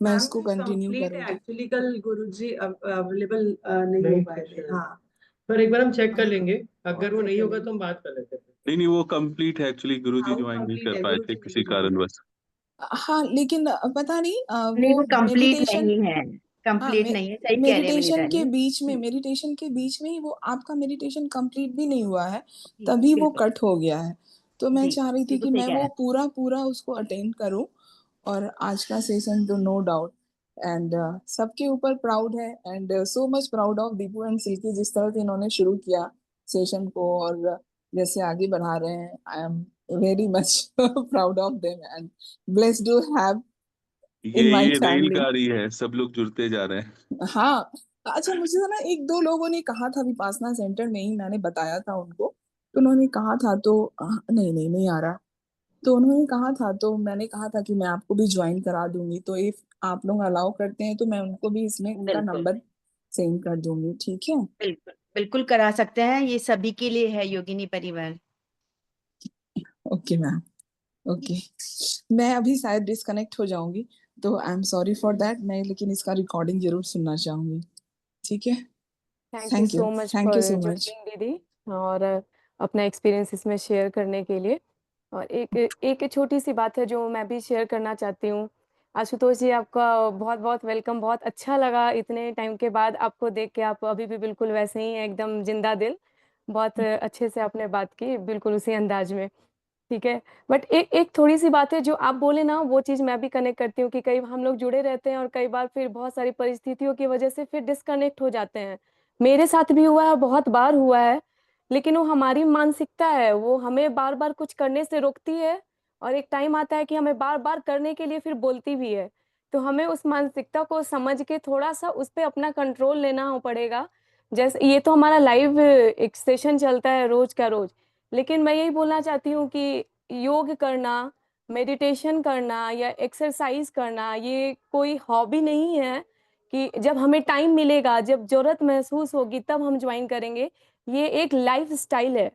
मैं मैम उसको वो कंटिन्यू कंप्लीट करूंगी। एक्चुअली कल गुरुजी अवेलेबल नहीं हो पाए थे। हाँ, पर एक बार हम चेक कर लेंगे, और अगर वो चेक नहीं कर होगा लेंगे। तो हम बात कर लेते हैं। नहीं, वो कंप्लीट है एक्चुअली, हाँ, गुरुजी वो ज्वाइन नहीं कंप्लीट कर है, पाए थे गुरुजी किसी नहीं ज्वाइन कर कारणवश। हाँ, लेकिन पता नहीं नहीं, वो वो कंप्लीट मेडिटेशन, नहीं है, हाँ, कंप्लीट नहीं है, सही कह रहे हैं मेडिटेशन विनीता के जी। बीच में, मेडिटेशन के बीच में ही वो आपका मेडिटेशन कंप्लीट भी नहीं हुआ है, जी, तभी वो बिल्कुल। कट हो गया है। तो मैं जी, चाह रही थी बिल्कुल कि सही मैं कह रहे वो हैं। पूरा पूरा उसको अटेंड करूं। और आज का सेशन तो नो डाउट, एंड सबके ऊपर प्राउड है, and so much proud of Deepu and silkie, जिस तरह से इन्होंने शुरू किया सेशन को और जैसे आगे बढ़ा रहे हैं। I am very much proud of them and blessed to have in ये माय ये फैमिली। रेलगाड़ी है, सब लोग जुड़ते जा रहे हैं। हाँ, अच्छा, मुझे ना एक दो लोगों ने कहा था, विपासना सेंटर में ही मैंने बताया था उनको, तो उन्होंने कहा था, तो नहीं नहीं नहीं आ रहा, तो उन्होंने कहा था, तो मैंने कहा था कि मैं आपको भी ज्वाइन करा दूंगी, तो इफ आप लोग अलाउ करते हैं तो मैं उनको भी इसमें का बिल्कुल, नंबर सेंड कर दूंगी, ठीक है? बिल्कुल, बिल्कुल करा सकते हैं, ये सभी के लिए है योगिनी परिवार। Okay ma'am, okay. मैं अभी शायद डिस्कनेक्ट हो जाऊंगी, तो I am sorry for that, मैं लेकिन इसका रिकॉर्डिंग जरूर सुनना चाहूंगी, ठीक है? Thank you thank you, so much thank you for so much. Joining दीदी, और अपना एक्सपीरियंस इसमें शेयर करने के लिए। और एक एक छोटी सी बात है जो मैं भी शेयर करना चाहती हूँ। आशुतोष जी, आपका बहुत बहुत वेलकम, बहुत अच्छा लगा इतने टाइम के बाद आपको देख के। आप अभी भी बिल्कुल वैसे ही हैं, एकदम जिंदा दिल। बहुत अच्छे से आपने बात की, बिल्कुल उसी अंदाज में, ठीक है। बट एक एक थोड़ी सी बात है जो आप बोले ना, वो चीज़ मैं भी कनेक्ट करती हूँ कि कई हम लोग जुड़े रहते हैं और कई बार फिर बहुत सारी परिस्थितियों की वजह से फिर डिस्कनेक्ट हो जाते हैं। मेरे साथ भी हुआ है, बहुत बार हुआ है, लेकिन वो हमारी मानसिकता है, वो हमें बार बार कुछ करने से रोकती है, और एक टाइम आता है कि हमें बार बार करने के लिए फिर बोलती भी है। तो हमें उस मानसिकता को समझ के थोड़ा सा उस पर अपना कंट्रोल लेना पड़ेगा। जैसे ये तो हमारा लाइव एक सेशन चलता है रोज का रोज, लेकिन मैं यही बोलना चाहती हूँ कि योग करना, मेडिटेशन करना या एक्सरसाइज करना ये कोई हॉबी नहीं है कि जब हमें टाइम मिलेगा, जब ज़रूरत महसूस होगी तब हम ज्वाइन करेंगे। ये एक लाइफ़स्टाइल है।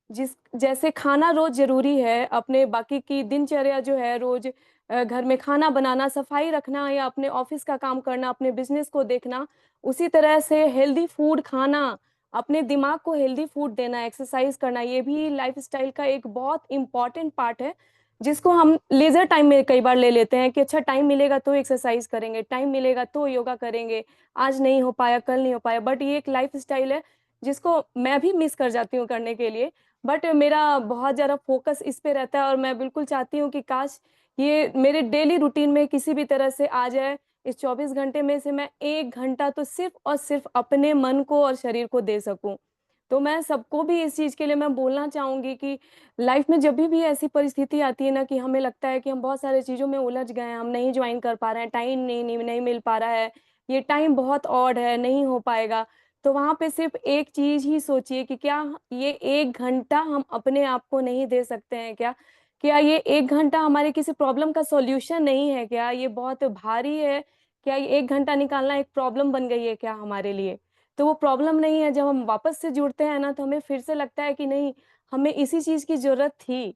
जैसे खाना रोज़ ज़रूरी है, अपने बाकी की दिनचर्या जो है रोज़ घर में खाना बनाना, सफाई रखना या अपने ऑफ़िस का काम करना, अपने बिज़नेस को देखना, उसी तरह से हेल्दी फूड खाना, अपने दिमाग को हेल्दी फूड देना, एक्सरसाइज़ करना, ये भी लाइफ़स्टाइल का एक बहुत इम्पोर्टेंट पार्ट है, जिसको हम लेज़र टाइम में कई बार ले लेते हैं कि अच्छा टाइम मिलेगा तो एक्सरसाइज़ करेंगे, टाइम मिलेगा तो योगा करेंगे, आज नहीं हो पाया, कल नहीं हो पाया, बट ये एक लाइफ़स्टाइल है, जिसको मैं भी मिस कर जाती हूँ करने के लिए। बट मेरा बहुत ज़्यादा फ़ोकस इस पे रहता है और मैं बिल्कुल चाहती हूँ कि काश ये मेरे डेली रूटीन में किसी भी तरह से आ जाए। इस 24 घंटे में से मैं 1 घंटा तो सिर्फ़ और सिर्फ़ अपने मन को और शरीर को दे सकूँ। तो मैं सबको भी इस चीज़ के लिए मैं बोलना चाहूँगी कि लाइफ़ में जभी भी ऐसी परिस्थिति आती है ना कि हमें लगता है कि हम बहुत सारी चीज़ों में उलझ गए हैं, हम नहीं जॉइन कर पा रहे हैं, टाइम नहीं मिल पा रहा है, ये टाइम बहुत ऑड है, नहीं हो पाएगा। तो वहाँ पे सिर्फ़ एक चीज़ ही सोचिए कि क्या ये 1 घंटा हम अपने आप को नहीं दे सकते हैं क्या? क्या ये 1 घंटा हमारी किसी प्रॉब्लम का सॉल्यूशन नहीं है क्या? ये बहुत भारी है, क्या ये 1 घंटा निकालना एक प्रॉब्लम बन गई है क्या हमारे लिए? तो वो प्रॉब्लम नहीं है, जब हम वापस से जुड़ते हैं ना, तो हमें फिर से लगता है कि नहीं, हमें इसी चीज़ की ज़रूरत थी।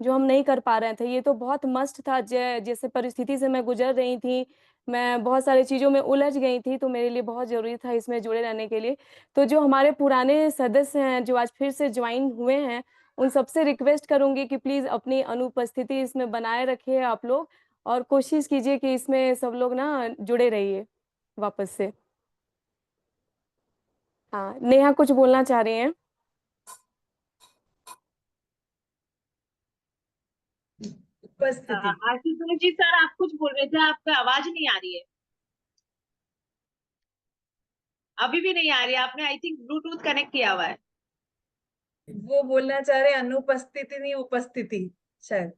जो हम नहीं कर पा रहे थे, ये तो बहुत मस्ट था जैसे परिस्थिति से मैं गुज़र रही थी, मैं बहुत सारी चीज़ों में उलझ गई थी, तो मेरे लिए बहुत ज़रूरी था इसमें जुड़े रहने के लिए। तो जो हमारे पुराने सदस्य हैं, जो आज फिर से जॉइन हुए हैं, उन सबसे रिक्वेस्ट करूँगी कि प्लीज़ अपनी अनुपस्थिति इसमें बनाए रखिए आप लोग और कोशिश कीजिए कि इसमें सब लोग ना जुड़े रहिए वापस से। हाँ, नेहा कुछ बोलना चाह रही हैं? उपस्थिति। आशुतोष जी सर, आप कुछ बोल रहे थे, आपका आवाज नहीं आ रही है। अभी भी नहीं आ रही है, आपने आई थिंक ब्लूटूथ कनेक्ट किया हुआ है। वो बोलना चाह रहे अनुपस्थिति नहीं उपस्थिति शायद।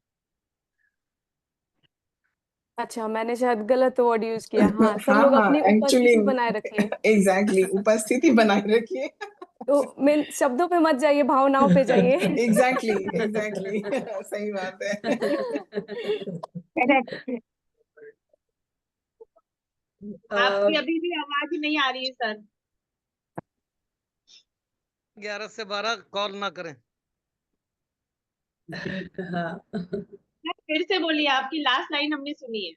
अच्छा, मैंने शायद गलत वर्ड यूज़ किया। हाँ, सब हाँ लोग हाँ अपनी एक्चुअली उपस्थिति बनाए रखिए। एग्जैक्टली उपस्थिति बनाए रखिए। तो मेन शब्दों पे मत जाइए, भावनाओं पे जाइए। एग्जैक्टली एग्जैक्टली सही बात है। करेक्ट। आपकी अभी भी आवाज नहीं आ रही है सर। 11 से 12 कॉल ना करें। हाँ सर, फिर से बोलिए, आपकी लास्ट लाइन हमने सुनी है।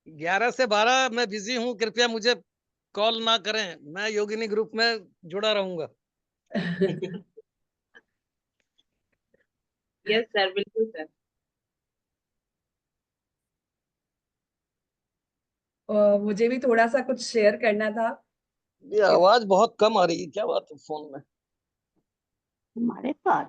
11 से 12 मैं बिजी हूँ, कृपया मुझे कॉल ना करें, मैं योगिनी ग्रुप में जुड़ा रहूंगा। यस सर, बिल्कुल सर। मुझे भी थोड़ा सा कुछ शेयर करना था। ये आवाज बहुत कम आ रही है, क्या बात है फोन में? हमारे पास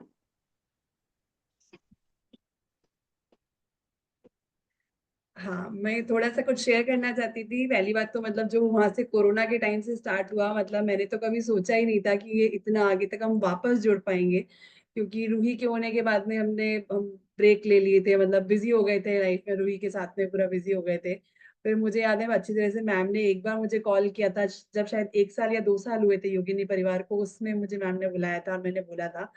हाँ मैं थोड़ा सा कुछ शेयर करना चाहती थी। पहली बात तो मतलब जो वहां से कोरोना के टाइम से स्टार्ट हुआ, मतलब मैंने तो कभी सोचा ही नहीं था कि ये इतना आगे तक हम वापस जुड़ पाएंगे, क्योंकि रूही के होने के बाद में हम ब्रेक ले लिए थे, मतलब बिजी हो गए थे लाइफ में, रूही के साथ में पूरा बिजी हो गए थे। फिर मुझे याद है अच्छी तरह से मैम ने एक बार मुझे कॉल किया था, जब शायद 1 साल या 2 साल हुए थे योगिनी परिवार को, उसमें मुझे मैम ने बुलाया था और मैंने बोला था।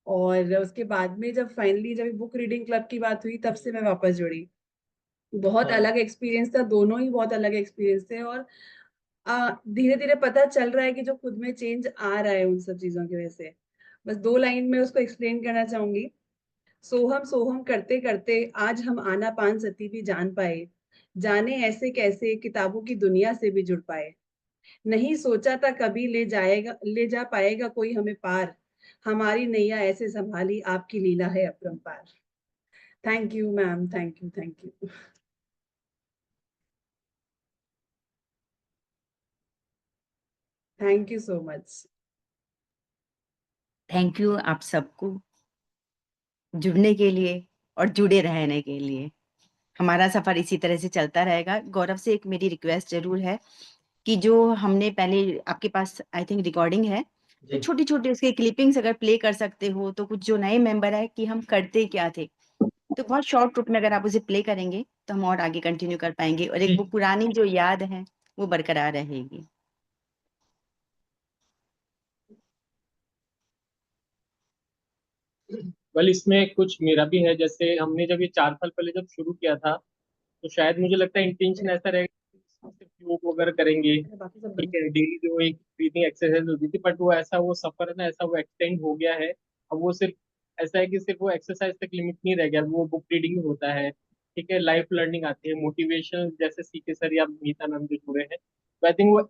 और उसके बाद में जब फाइनली जब बुक रीडिंग क्लब की बात हुई, तब से मैं वापस जुड़ी। बहुत अलग एक्सपीरियंस था, दोनों ही बहुत अलग एक्सपीरियंस थे। और धीरे धीरे पता चल रहा है कि जो खुद में चेंज आ रहा है उन सब चीजों की वजह से। बस 2 लाइन में उसको एक्सप्लेन करना चाहूंगी। सोहम सोहम करते करते आज हम आना पान सती भी जान पाए, जाने ऐसे कैसे किताबों की दुनिया से भी जुड़ पाए। नहीं सोचा था कभी ले जा पाएगा कोई हमें पार, हमारी नैया ऐसे संभाली आपकी लीला है अपरंपार। Thank you ma'am, thank you thank you. Thank you so much. Thank you आप सबको जुड़ने के लिए और जुड़े रहने के लिए। हमारा सफर इसी तरह से चलता रहेगा। गौरव से एक मेरी रिक्वेस्ट जरूर है कि जो हमने पहले, आपके पास आई थिंक रिकॉर्डिंग है, तो छोटी छोटी उसके क्लिपिंग्स अगर प्ले कर सकते हो तो कुछ जो नए मेंबर है कि हम करते क्या थे, तो बहुत शॉर्ट रूप में अगर आप उसे प्ले करेंगे तो हम और आगे कंटिन्यू कर पाएंगे और एक वो पुरानी जो याद है वो बरकरार रहेगी। वेल, इसमें कुछ मेरा भी है। जैसे हमने जब ये 4 साल पहले जब शुरू किया था, तो शायद मुझे लगता है इंटेंशन ऐसा रहेगा कि इसमें सिर्फ योग वगैरह करेंगे, बाकी सब ठीक है, डेली जो एक ब्रीथिंग एक्सरसाइज होती थी, बट वो ऐसा वो सफर है ना, ऐसा वो एक्सटेंड हो गया है अब वो सिर्फ ऐसा है कि सिर्फ वो एक्सरसाइज तक लिमिट नहीं रह गया, वो बुक रीडिंग होता है, ठीक है, लाइफ लर्निंग आती है, मोटिवेशन जैसे सीके सर या नीता मैम जो जुड़े हैं, तो आई थिंक वो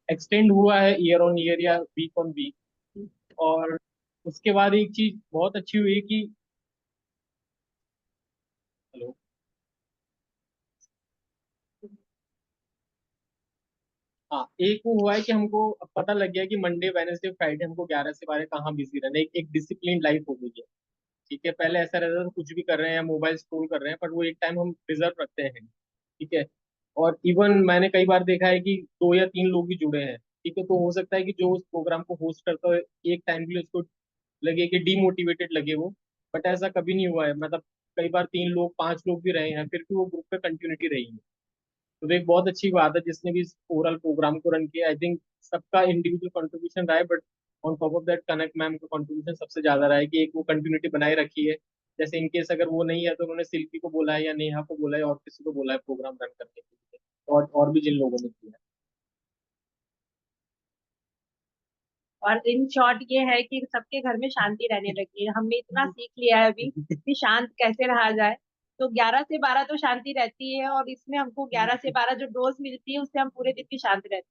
एक्सटेंड हुआ है ईयर ऑन ईयर या वीक ऑन वीक। और उसके बाद एक चीज बहुत अच्छी हुई कि हेलो, हाँ, एक वो हुआ है कि हमको अब पता लग गया कि मंडे वेडनेसडे फ्राइडे हमको 11 से 12 कहाँ बिजी रहना है, एक डिसिप्लिन लाइफ हो गई है, ठीक है। पहले ऐसा रहता था कुछ भी कर रहे हैं या मोबाइल स्क्रॉल कर रहे हैं, पर वो एक टाइम हम रिजर्व रखते हैं, ठीक है। और इवन मैंने कई बार देखा है कि 2 या 3 लोग ही जुड़े हैं, ठीक है, तो हो सकता है कि जो उस प्रोग्राम को होस्ट करता है एक टाइम के लिए उसको लगे कि डीमोटिवेटेड लगे वो, बट ऐसा कभी नहीं हुआ है, मतलब कई बार 3 लोग 5 लोग भी रहे हैं, फिर भी वो ग्रुप पे कंटिन्यूटी रही है। तो वो एक बहुत अच्छी बात है जिसने भी इस ओवरऑल प्रोग्राम को रन किया। आई थिंक सबका इंडिविजुअल कंट्रीब्यूशन रहा है, but on top of that Kanak ma'am का कंट्रीब्यूशन सबसे ज्यादा रहा है कि एक वो कंटिन्यूटी बनाए रखी है। जैसे इनकेस अगर वो नहीं है तो उन्होंने शिल्पी को बोला है या नेहा को बोला है और किसी को बोला है प्रोग्राम रन करने के लिए, और भी जिन लोगों ने किया और इन शॉर्ट ये है कि सबके घर में शांति रहने लगी है। हमने इतना सीख लिया है अभी कि शांत कैसे रहा जाए। तो 11 से 12 तो शांति रहती है, और इसमें हमको 11 से 12 जो डोज मिलती है उससे हम पूरे दिन भी शांत रहते हैं।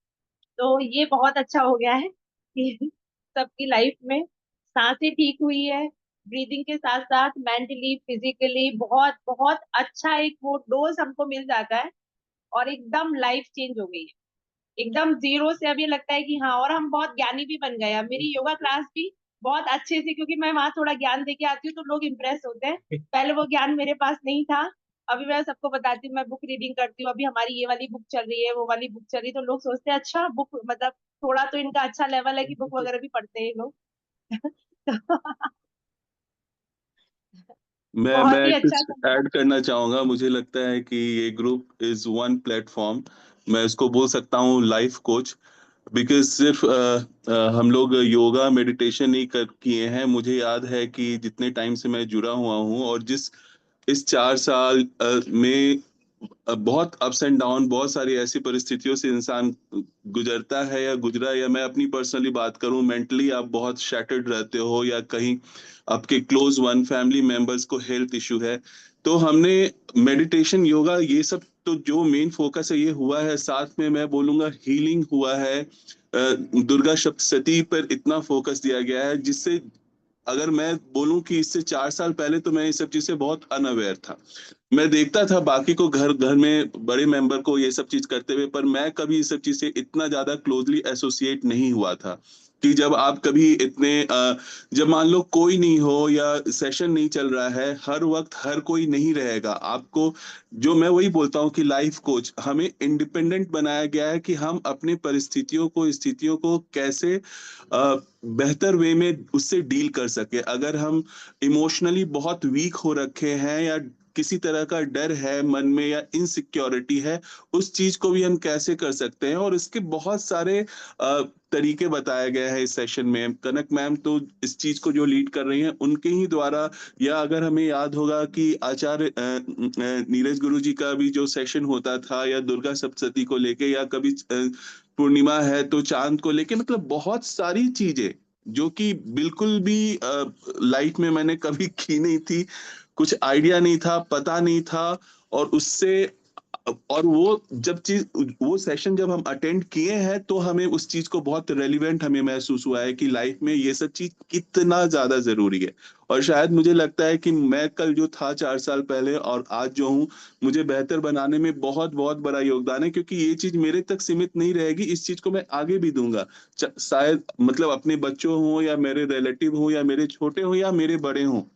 तो ये बहुत अच्छा हो गया है कि सबकी लाइफ में सांसें ठीक हुई है, ब्रीदिंग के साथ साथ मेंटली फिजिकली बहुत बहुत अच्छा एक वो डोज हमको मिल जाता है, और एकदम लाइफ चेंज हो गई है। एकदम जीरो से अब ये लगता है कि हाँ, और हम बहुत ज्ञानी भी बन गए। अब मेरी योगा क्लास भी बहुत अच्छे से, क्योंकि मैं वहां थोड़ा ज्ञान दे के आती हूँ तो लोग इम्प्रेस होते हैं। पहले वो ज्ञान मेरे पास नहीं था। अभी मैं सबको बताती हूँ, मैं बुक रीडिंग करती हूँ, अभी हमारी ये वाली बुक चल रही है, वो वाली बुक चल रही है, तो लोग सोचते हैं अच्छा बुक, मतलब थोड़ा तो इनका अच्छा लेवल है कि बुक वगैरह भी पढ़ते हैं ये लोग। बहुत मैं ही अच्छा कुछ था। ऐड करना चाहूंगा। मुझे लगता है कि ये ग्रुप इज वन प्लेटफॉर्म, मैं इसको बोल सकता हूँ लाइफ कोच। बिकॉज सिर्फ हम लोग योगा मेडिटेशन नहीं कर किए हैं। मुझे याद है कि जितने टाइम से मैं जुड़ा हुआ हूँ और जिस इस 4 साल में बहुत अप्स एंड डाउन, बहुत सारी ऐसी परिस्थितियों से इंसान गुजरता है या गुजरा, या मैं अपनी पर्सनली बात करूं, मेंटली आप बहुत शैटर्ड रहते हो या कहीं आपके क्लोज वन फैमिली मेंबर्स को हेल्थ इशू है, तो हमने मेडिटेशन योगा ये सब तो जो मेन फोकस है ये हुआ है। साथ में मैं बोलूंगा हीलिंग हुआ है। दुर्गा सप्तशती पर इतना फोकस दिया गया है जिससे अगर मैं बोलूं कि इससे 4 साल पहले तो मैं इस सब चीज से बहुत अनअवेयर था। मैं देखता था बाकी को घर घर में बड़े मेंबर को ये सब चीज करते हुए, पर मैं कभी इस सब चीज से इतना ज्यादा क्लोजली एसोसिएट नहीं हुआ था कि जब आप कभी इतने जब मान लो कोई नहीं हो या सेशन नहीं चल रहा है, हर वक्त हर कोई नहीं रहेगा आपको। जो मैं वही बोलता हूँ कि लाइफ कोच हमें इंडिपेंडेंट बनाया गया है कि हम अपने परिस्थितियों को स्थितियों को कैसे बेहतर वे में उससे डील कर सके। अगर हम इमोशनली बहुत वीक हो रखे हैं या किसी तरह का डर है मन में या इनसिक्योरिटी है, उस चीज को भी हम कैसे कर सकते हैं, और इसके बहुत सारे तरीके बताए गए हैं इस सेशन में। कनक मैम तो इस चीज को जो लीड कर रही हैं उनके ही द्वारा, या अगर हमें याद होगा कि आचार्य नीरज गुरु जी का भी जो सेशन होता था, या दुर्गा सप्तशती को लेके, या कभी पूर्णिमा है तो चांद को लेके, मतलब बहुत सारी चीजें जो कि बिल्कुल भी लाइफ में मैंने कभी की नहीं थी, कुछ आइडिया नहीं था, पता नहीं था। और उससे और वो जब चीज वो सेशन जब हम अटेंड किए हैं तो हमें उस चीज को बहुत रेलिवेंट हमें महसूस हुआ है कि लाइफ में ये सब चीज कितना ज्यादा जरूरी है। और शायद मुझे लगता है कि मैं कल जो था 4 साल पहले और आज जो हूँ, मुझे बेहतर बनाने में बहुत बहुत बड़ा योगदान है, क्योंकि ये चीज मेरे तक सीमित नहीं रहेगी, इस चीज को मैं आगे भी दूंगा। शायद मतलब अपने बच्चों हो या मेरे रिलेटिव हो या मेरे छोटे हो या मेरे बड़े हो।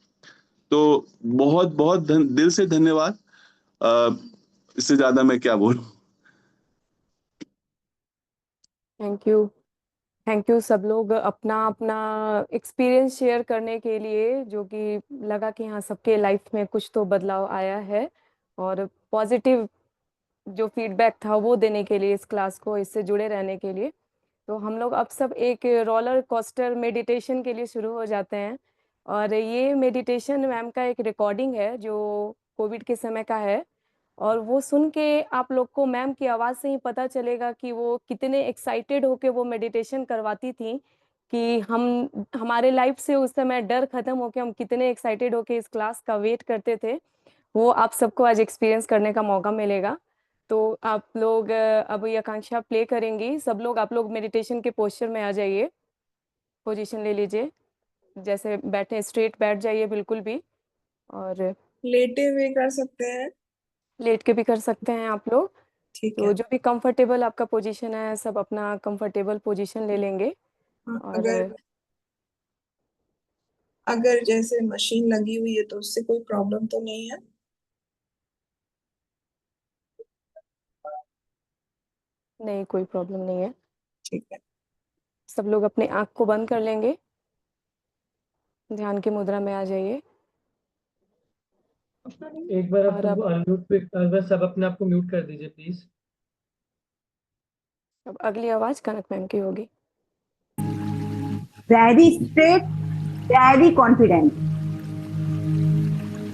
तो बहुत बहुत दिल से धन्यवाद। इससे ज्यादा मैं क्या बोलूं। Thank you. थैंक यू सब लोग अपना अपना एक्सपीरियंस शेयर करने के लिए, जो कि लगा कि हाँ सबके लाइफ में कुछ तो बदलाव आया है, और पॉजिटिव जो फीडबैक था वो देने के लिए इस क्लास को, इससे जुड़े रहने के लिए। तो हम लोग अब सब एक रोलर कोस्टर मेडिटेशन के लिए शुरू हो जाते हैं। और ये मेडिटेशन मैम का एक रिकॉर्डिंग है जो कोविड के समय का है, और वो सुन के आप लोग को मैम की आवाज़ से ही पता चलेगा कि वो कितने एक्साइटेड होके वो मेडिटेशन करवाती थी, कि हम हमारे लाइफ से उस समय डर खत्म होके हम कितने एक्साइटेड होके इस क्लास का वेट करते थे, वो आप सबको आज एक्सपीरियंस करने का मौका मिलेगा। तो आप लोग अब ये आकांक्षा प्ले करेंगी। सब लोग आप लोग मेडिटेशन के पोस्चर में आ जाइए, पोजीशन ले लीजिए, जैसे बैठे स्ट्रेट बैठ जाइए बिल्कुल भी, और लेटे हुए कर सकते हैं। लेट के भी कर सकते हैं आप लोग। ठीक तो है। जो भी कंफर्टेबल आपका पोजीशन है, सब अपना कंफर्टेबल पोजीशन ले लेंगे। हाँ, और अगर जैसे मशीन लगी हुई है तो उससे कोई प्रॉब्लम तो नहीं है? नहीं, कोई प्रॉब्लम नहीं है। ठीक है। सब लोग अपने आँख को बंद कर लेंगे, ध्यान की मुद्रा में आ जाइए। एक बार और अब अनम्यूट पे, एक बार सब अपने आप को म्यूट कर दीजिए प्लीज। अब अगली आवाज कनक मैम की होगी। Very straight, very confident.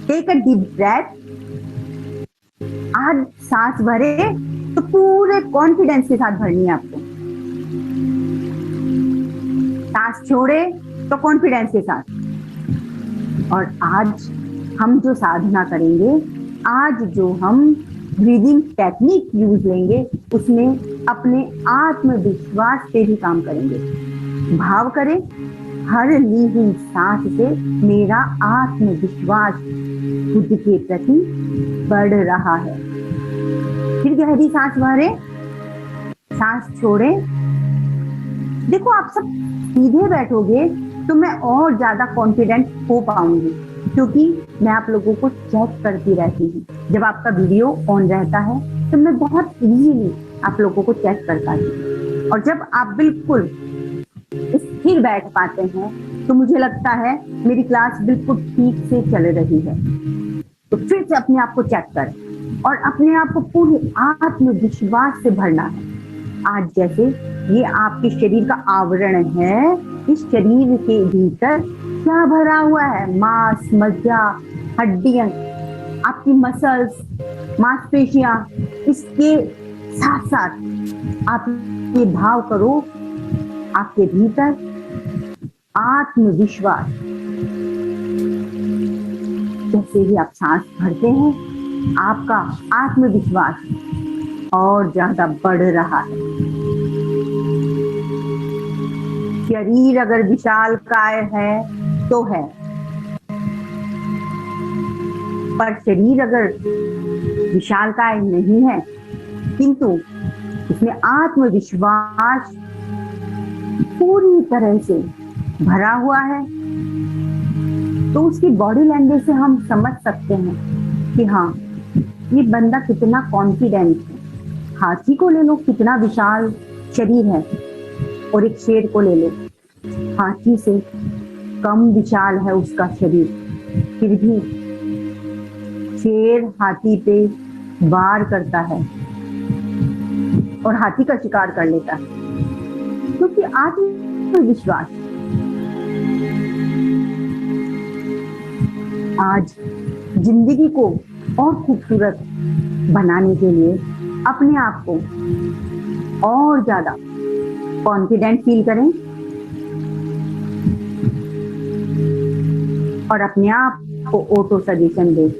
Take a deep breath. आज सांस भरे तो पूरे कॉन्फिडेंस के साथ भरनी है आपको। सांस छोड़े तो कॉन्फिडेंस के साथ। और आज हम जो साधना करेंगे, आज जो हम ब्रीदिंग टेक्निक यूज लेंगे, उसमें अपने आत्मविश्वास से भी काम करेंगे। भाव करें, हर ली हुई सांस से मेरा आत्मविश्वास खुद के प्रति बढ़ रहा है। फिर गहरी सांस भरें, सांस छोड़ें। देखो, आप सब सीधे बैठोगे तो मैं और ज्यादा कॉन्फिडेंट हो पाऊंगी, क्योंकि मैं आप लोगों को चेक करती रहती हूँ। जब आपका वीडियो ऑन रहता है तो मैं बहुत इजीली आप लोगों को चेक कर पाती हूँ। और जब आप बिल्कुल स्थिर बैठ पाते हैं तो मुझे लगता है मेरी क्लास बिल्कुल ठीक से चल रही है। तो फिर से अपने आप को चेक करें और अपने आप को पूरे आत्मविश्वास से भरना है। आज जैसे ये आपके शरीर का आवरण है, इस शरीर के भीतर क्या भरा हुआ है? मांस, मज्जा, हड्डियां, आपकी मसल्स, मांसपेशियां। इसके साथ साथ आप ये भाव करो, आपके भीतर आत्मविश्वास। जैसे ही आप सांस भरते हैं, आपका आत्मविश्वास और ज्यादा बढ़ रहा है। शरीर अगर विशालकाय है तो है, पर शरीर अगर विशालकाय नहीं है किंतु इसमें आत्मविश्वास पूरी तरह से भरा हुआ है, तो उसकी बॉडी लैंग्वेज से हम समझ सकते हैं कि हाँ, ये बंदा कितना कॉन्फिडेंट है। हाथी को ले लो, कितना विशाल शरीर है, और एक शेर को ले लो, हाथी से कम विशाल है उसका शरीर, फिर भी शेर हाथी पे वार करता है और हाथी का शिकार कर लेता है, क्योंकि आत्मविश्वास। आज जिंदगी को और खूबसूरत बनाने के लिए अपने आप को और ज्यादा कॉन्फिडेंट फील करें और अपने आप को ऑटो सजेशन दें,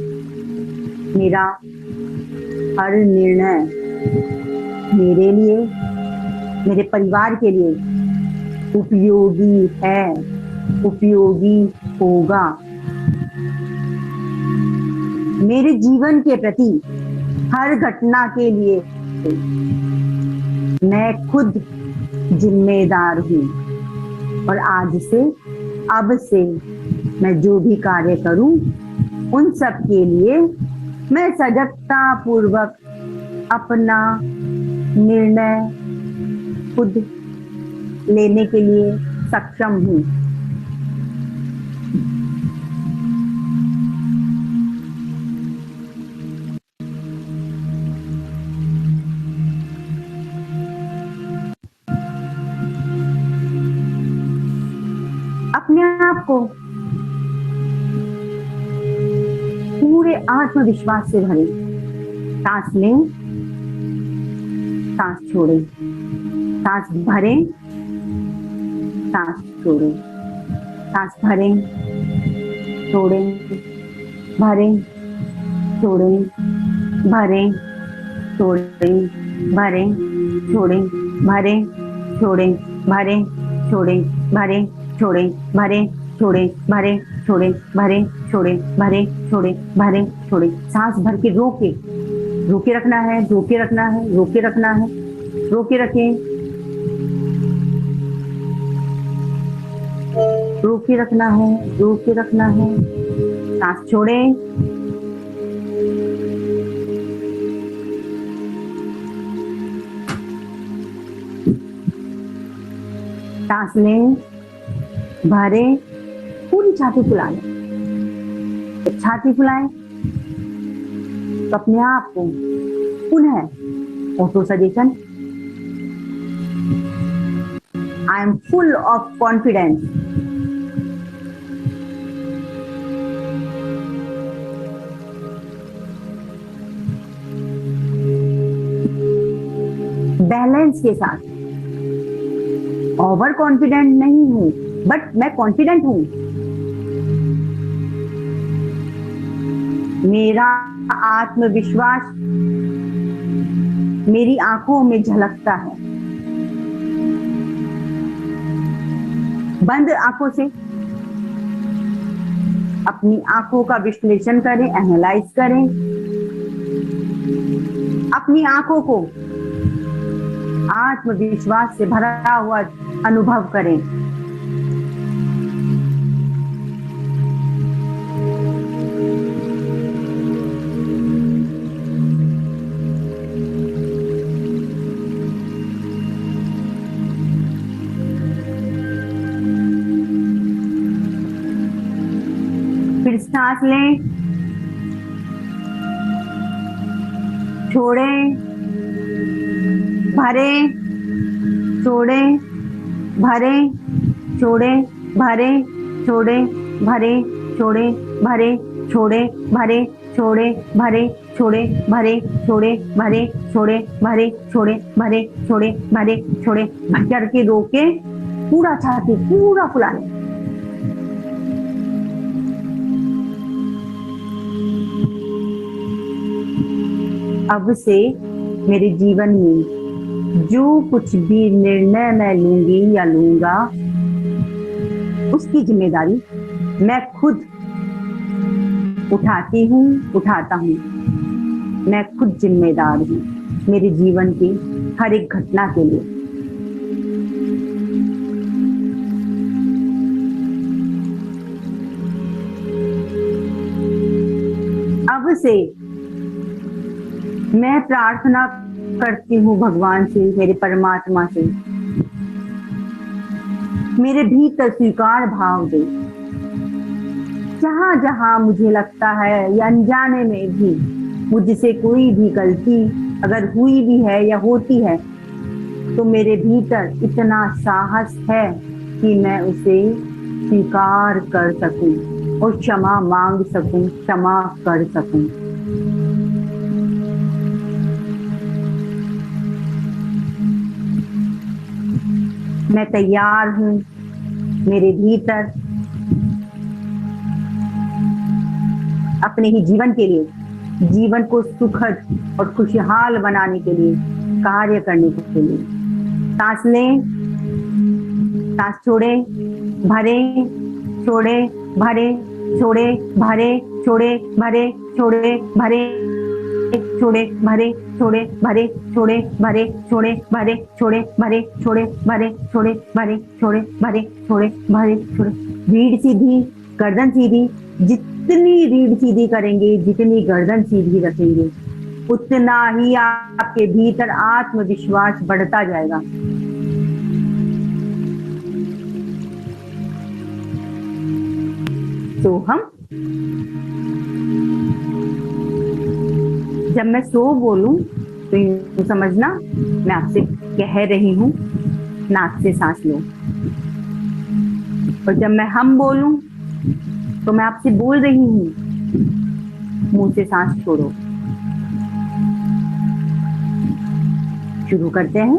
मेरा हर निर्णय मेरे लिए, मेरे परिवार के लिए उपयोगी है, उपयोगी होगा। मेरे जीवन के प्रति हर घटना के लिए मैं खुद जिम्मेदार हूँ, और आज से, अब से मैं जो भी कार्य करूं, उन सब के लिए मैं सजगता पूर्वक अपना निर्णय खुद लेने के लिए सक्षम हूँ। अपने आप को पूरे आत्मविश्वास से भरें। सांस लें, सांस छोड़ें, सांस भरें, सांस छोड़ें, सांस भरें, छोड़ें, भरें, छोड़ें, भरें, छोड़ें, भरें, छोड़ें, भरें, छोड़ें, भरें, छोड़ें, भरें, छोड़ें, भरें, छोड़ें, भरें, छोड़ें, भरें, छोड़ें, भरें, छोड़ें, भरें, छोड़ें। सांस भर के रोके रखना है, रोके रखना है, रोके रखना है, रोके रखें, रोके रखना है, रोके रखना है। सांस छोड़ें, सांस लें, भरें, पूरी छाती फुला लें। जब छाती फुलाएं तो अपने आप को पुनः auto suggestion, I am full of confidence, balance के साथ। ओवर कॉन्फिडेंट नहीं हूं, बट मैं कॉन्फिडेंट हूं। मेरा आत्मविश्वास मेरी आंखों में झलकता है। बंद आंखों से अपनी आंखों का विश्लेषण करें, एनालाइज करें, अपनी आंखों को आत्मविश्वास से भरा हुआ अनुभव करें। फिर सांस लें, छोड़ें, भरें, छोड़ें, भरें, छोड़ें, भरें, छोड़ें, भरें, छोड़ें, भरें, छोड़ें, भरें, छोड़ें, भरें, छोड़ें, भरें, छोड़ें, भरें, छोड़ें, भरें, छोड़ें, भरें, छोड़ें, भरें, छोड़ें, भर करके रोके, पूरा छाती पूरा फुला लें। अब से मेरे जीवन में जो कुछ भी निर्णय मैं लूंगी या लूंगा, उसकी जिम्मेदारी मैं खुद उठाती हूँ, उठाता हूँ। मैं खुद जिम्मेदार हूँ मेरे जीवन की हर एक घटना के लिए। अब से मैं प्रार्थना करती हूँ भगवान से, मेरे परमात्मा से, मेरे भीतर स्वीकार भाव दे। जहां जहां मुझे लगता है या अनजाने में भी मुझसे कोई भी गलती अगर हुई भी है या होती है, तो मेरे भीतर इतना साहस है कि मैं उसे स्वीकार कर सकूं और क्षमा मांग सकूं, क्षमा कर सकूं। मैं तैयार हूं मेरे भीतर अपने ही जीवन के लिए, जीवन को सुखद और खुशहाल बनाने के लिए कार्य करने के लिए। सांस लें, सांस छोड़ें, भरें, छोड़ें, भरें, छोड़ें, भरें, छोड़ें, भरें, छोड़ें, भरें, छोड़े, भरे, छोड़े, भरे, छोड़े, भरे, छोड़े, भरे, छोड़े, भरे, छोड़े, भरे, छोड़े, भरे, छोड़े, भरे, छोड़े, भरे, छोड़े। रीढ़ सीधी, गर्दन सीधी। जितनी रीढ़ सीधी करेंगे, जितनी गर्दन सीधी रखेंगे, उतना ही आपके भीतर आत्मविश्वास बढ़ता जाएगा। तो हम जब मैं सो बोलूं तो यूं समझना मैं आपसे कह रही हूं, नाक से सांस लो। और जब मैं हम बोलूं तो मैं आपसे बोल रही हूं, मुंह से सांस छोड़ो। शुरू करते हैं।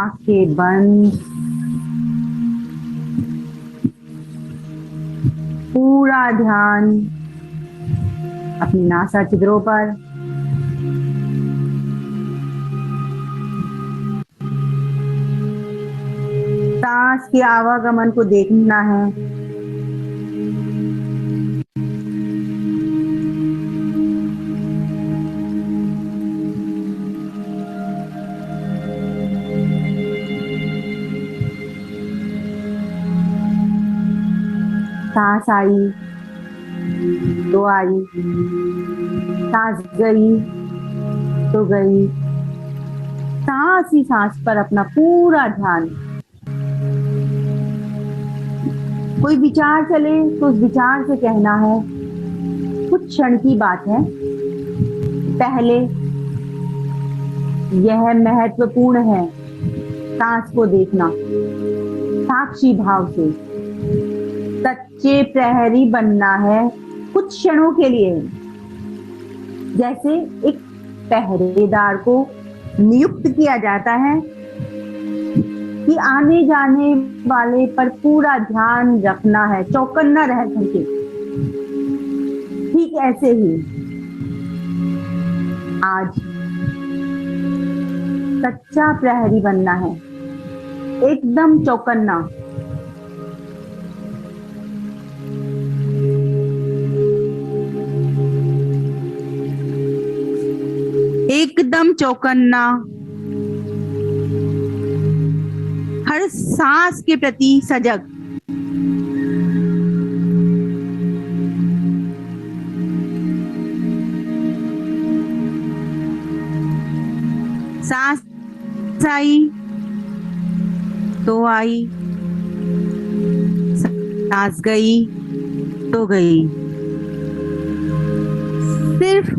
आंखें बंद, पूरा ध्यान अपनी नासा छिद्रों पर। सांस के आवागमन को देखना है। सांस आई तो आई, सांस गई तो गई। सांस ही सांस पर अपना पूरा ध्यान। कोई विचार चले तो उस विचार से कहना है कुछ क्षण की बात है, पहले यह महत्वपूर्ण है सांस को देखना साक्षी भाव से। सच्चे प्रहरी बनना है कुछ क्षणों के लिए, जैसे एक पहरेदार को नियुक्त किया जाता है कि आने जाने वाले पर पूरा ध्यान रखना है, चौकन्ना रह सके। ठीक ऐसे ही आज सच्चा प्रहरी बनना है, एकदम चौकन्ना। एकदम चौकन्ना, हर सांस के प्रति सजग। सांस आई तो आई, सांस गई तो गई। सिर्फ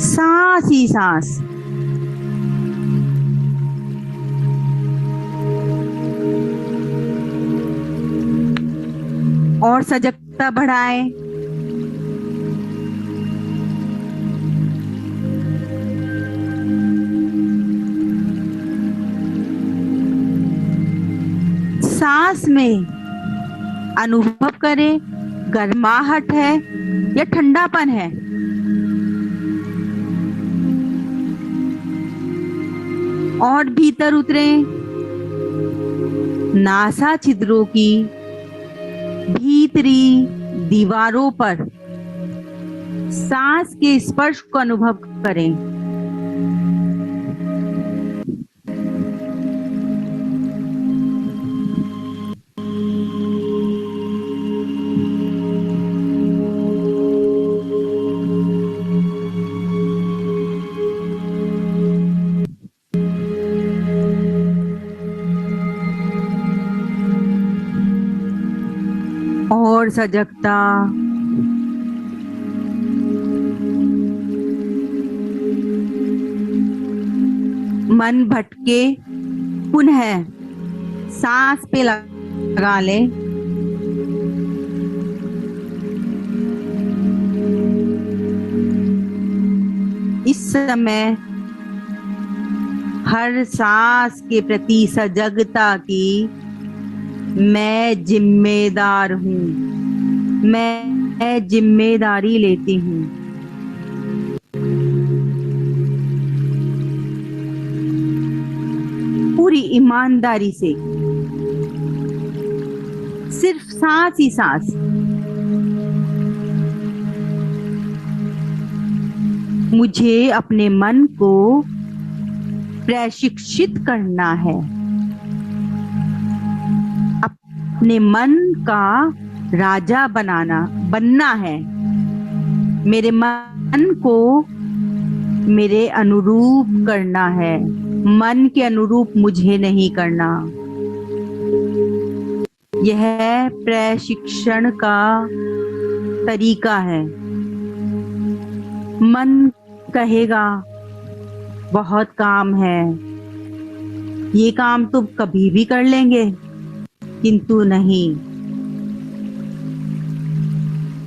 सांस ही सांस। और सजगता बढ़ाएं। सांस में अनुभव करें गर्माहट है या ठंडापन है। और भीतर उतरें। नासा छिद्रों की भीतरी दीवारों पर सांस के स्पर्श को अनुभव करें। और सजगता। मन भटके पुनः सांस पे लगा ले। इस समय हर सांस के प्रति सजगता की मैं जिम्मेदार हूँ, मैं जिम्मेदारी लेती हूँ। पूरी ईमानदारी से सिर्फ सांस ही सांस। मुझे अपने मन को प्रशिक्षित करना है, अपने मन का राजा बनना है। मेरे मन को मेरे अनुरूप करना है, मन के अनुरूप मुझे नहीं करना। यह प्रशिक्षण का तरीका है। मन कहेगा बहुत काम है, ये काम तो कभी भी कर लेंगे, किंतु नहीं।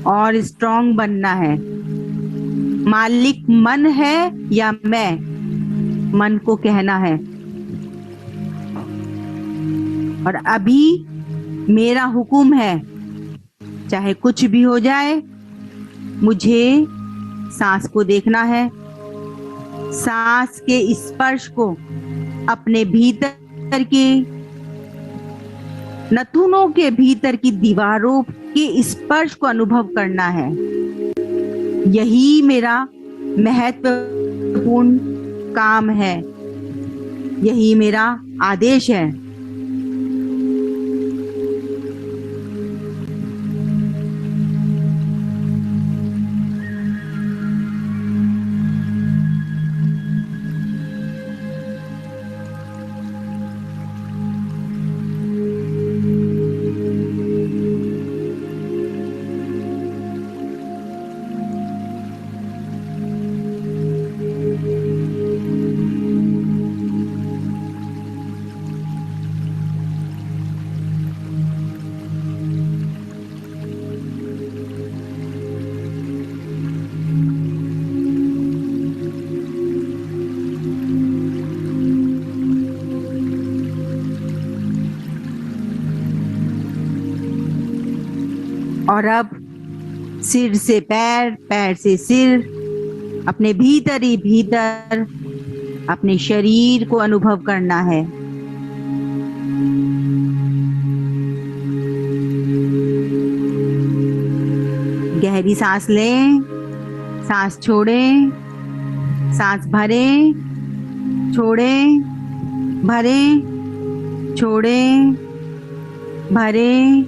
और स्ट्रांग बनना है। मालिक मन है या मैं? मन को कहना है और अभी मेरा हुक्म है, चाहे कुछ भी हो जाए, मुझे सांस को देखना है, सांस के स्पर्श को अपने भीतर के नथुनों के भीतर की दीवारों के स्पर्श को अनुभव करना है। यही मेरा महत्वपूर्ण काम है, यही मेरा आदेश है। और अब सिर से पैर, पैर से सिर, अपने भीतर ही भीतर अपने शरीर को अनुभव करना है। गहरी सांस लें, सांस छोड़ें, सांस भरें, छोड़ें, भरें, छोड़ें, भरें,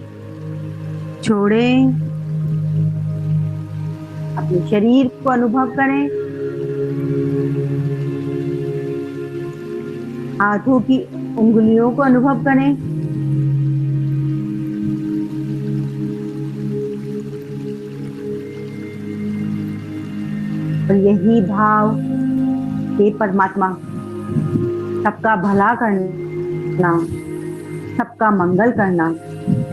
छोड़ें। अपने शरीर को अनुभव करें, हाथों की उंगलियों को अनुभव करें, और यही भाव हे परमात्मा, सबका भला करना, सबका मंगल करना,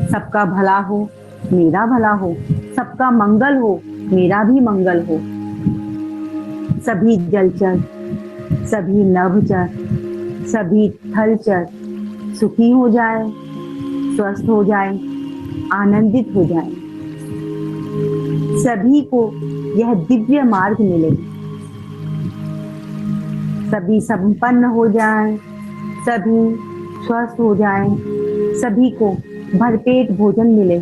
सबका भला हो, मेरा भला हो, सबका मंगल हो, मेरा भी मंगल हो। सभी जलचर, सभी नभचर, सभी थलचर सुखी हो जाए, स्वस्थ हो जाए, आनंदित हो जाए। सभी को यह दिव्य मार्ग मिले, सभी संपन्न हो जाए, सभी स्वस्थ हो जाए, सभी को भरपेट भोजन मिले,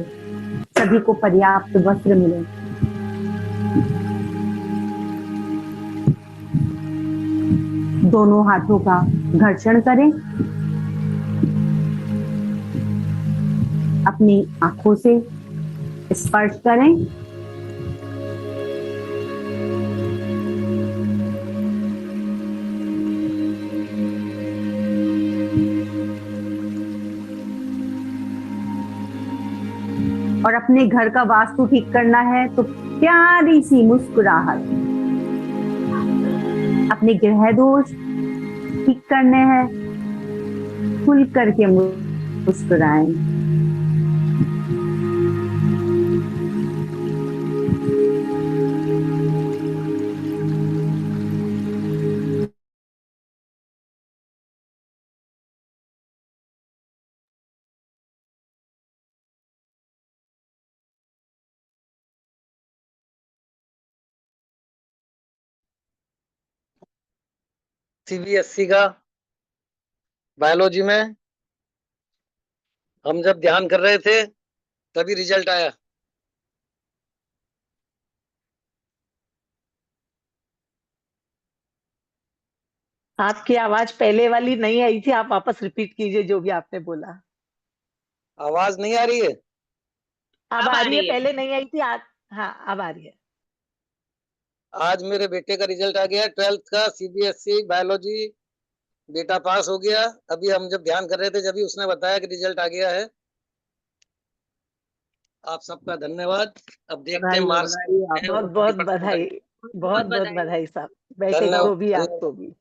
सभी को पर्याप्त वस्त्र मिले। दोनों हाथों का घर्षण करें, अपनी आंखों से स्पर्श करें, और अपने घर का वास्तु ठीक करना है तो प्यारी सी मुस्कुराहट। अपने ग्रह दोष ठीक करने हैं, खुल करके मुस्कुराएं। सीबीएसई का बायोलॉजी में हम जब ध्यान कर रहे थे तभी रिजल्ट आया। आपकी आवाज पहले वाली नहीं आई थी, आप वापस रिपीट कीजिए जो भी आपने बोला। आवाज नहीं आ रही है? अब आ रही है, पहले नहीं आई थी आज। हाँ, अब आ रही है। आज मेरे बेटे का रिजल्ट आ गया 12th का, सीबीएसई बायोलॉजी, बेटा पास हो गया। अभी हम जब ध्यान कर रहे थे जब उसने बताया कि रिजल्ट आ गया है। आप सबका धन्यवाद। अब देखते हैं मार्क्स। बहुत बहुत बधाई, बहुत बहुत बधाई साहब, बेटे को भी आपको भी।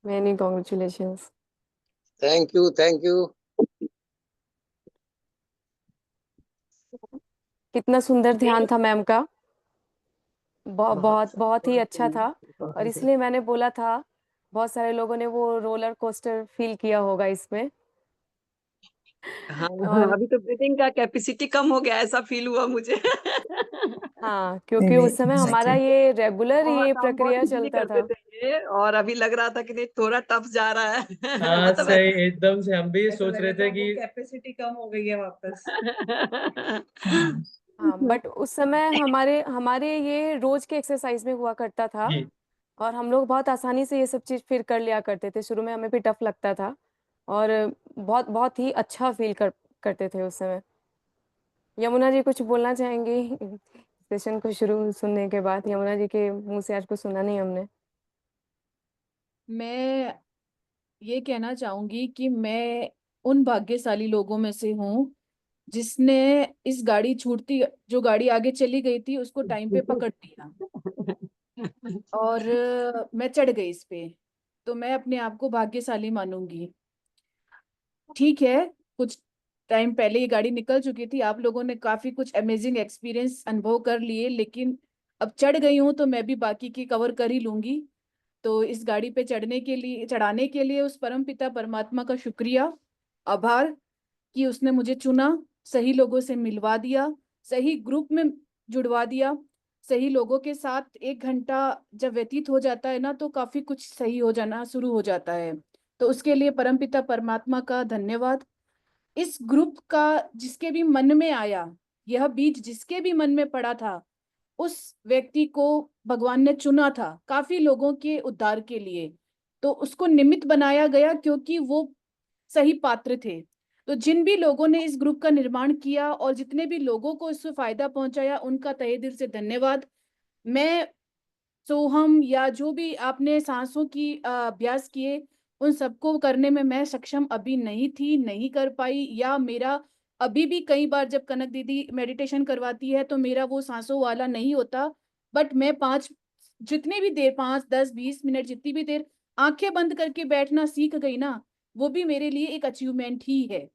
Many congratulations. Thank you, thank you. कितना सुंदर ध्यान था मैम का, बहुत ही अच्छा था। और इसलिए मैंने बोला था, बहुत सारे लोगों ने वो रोलर कोस्टर फील किया होगा इसमें। हाँ और अभी तो ब्रीथिंग का कैपेसिटी कम हो गया ऐसा फील हुआ मुझे। हाँ, नहीं क्योंकि नहीं उस समय हमारा एग्जैक्टली ये रेगुलर बहुत ये हम बहुत प्रक्रिया इजीली चलता करते था। थे ये, और अभी लग रहा था कि नहीं थोड़ा टफ जा रहा है। हाँ मतलब सही, एकदम से हम भी ऐसा सोच लग रहे रहा थे था कि वो कैपेसिटी कम हो गई है वापस। हाँ हाँ, बट उस समय हमारे हमारे ये रोज के एक्सरसाइज में हुआ करता था जी और हम लोग बहुत आसानी से ये सब चीज़ फिर कर लिया करते थे। शुरू में हमें भी टफ लगता था और बहुत बहुत ही अच्छा फील करते थे उस समय। यमुना जी कुछ बोलना चाहेंगी सेशन को शुरू सुनने के बाद? यमुना जी के मुंह से आज कुछ सुना नहीं हमने। मैं ये कहना चाहूंगी कि मैं उन भाग्यशाली लोगों में से हूँ जिसने इस गाड़ी छूटती, जो गाड़ी आगे चली गई थी उसको टाइम पे पकड़ लिया और मैं चढ़ गई इस पे, तो मैं अपने आप को भाग्यशाली मानूंगी। ठीक है, कुछ टाइम पहले ये गाड़ी निकल चुकी थी, आप लोगों ने काफी कुछ अमेजिंग एक्सपीरियंस अनुभव कर लिए, लेकिन अब चढ़ गई हूँ तो मैं भी बाकी की कवर कर ही लूंगी। तो इस गाड़ी पे चढ़ाने के लिए उस परम पिता परमात्मा का शुक्रिया, आभार कि उसने मुझे चुना, सही लोगों से मिलवा दिया, सही ग्रुप में जुड़वा दिया। सही लोगों के साथ 1 घंटा जब व्यतीत हो जाता है ना, तो काफी कुछ सही हो जाना शुरू हो जाता है। तो उसके लिए परमपिता परमात्मा का धन्यवाद। इस ग्रुप का जिसके भी मन में आया, यह बीज जिसके भी मन में पड़ा था, उस व्यक्ति को भगवान ने चुना था काफी लोगों के उद्धार के लिए। तो उसको निमित्त बनाया गया क्योंकि वो सही पात्र थे। तो जिन भी लोगों ने इस ग्रुप का निर्माण किया और जितने भी लोगों को इससे फायदा पहुंचाया, उनका तहे दिल से धन्यवाद। मैं सोहम या जो भी आपने सांसों की अभ्यास किए, उन सबको करने में मैं सक्षम अभी नहीं थी, नहीं कर पाई, या मेरा अभी भी कई बार जब कनक दीदी मेडिटेशन करवाती है तो मेरा वो सांसों वाला नहीं होता। बट मैं जितनी भी देर 5, 10, 20 मिनट जितनी भी देर आंखें बंद करके बैठना सीख गई ना, वो भी मेरे लिए एक अचीवमेंट ही है।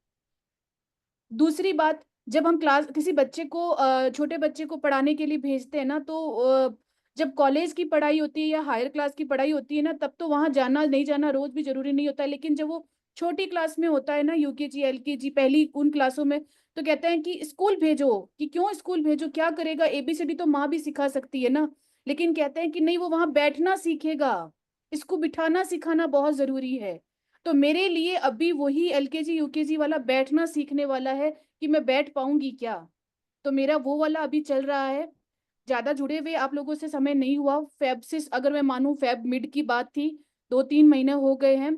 दूसरी बात, जब हम किसी बच्चे को छोटे बच्चे को पढ़ाने के लिए भेजते हैं ना, तो जब कॉलेज की पढ़ाई होती है या हायर क्लास की पढ़ाई होती है ना, तब तो वहां जाना नहीं जाना रोज भी जरूरी नहीं होता है। लेकिन जब वो छोटी क्लास में होता है ना, यूकेजी एलकेजी पहली उन क्लासों में, तो कहते हैं कि स्कूल भेजो। कि क्यों स्कूल भेजो, क्या करेगा, एबीसीडी तो माँ भी सिखा सकती है ना। लेकिन कहते हैं कि नहीं, वो वहां बैठना सीखेगा, इसको बिठाना सिखाना बहुत जरूरी है। तो मेरे लिए अभी वही एलकेजी यूकेजी वाला बैठना सीखने वाला है कि मैं बैठ पाऊंगी क्या। तो मेरा वो वाला अभी चल रहा है। ज्यादा जुड़े हुए आप लोगों से समय नहीं हुआ। फेब से अगर मैं मानूं, फेब मिड की बात थी, 2-3 महीने हो गए हैं।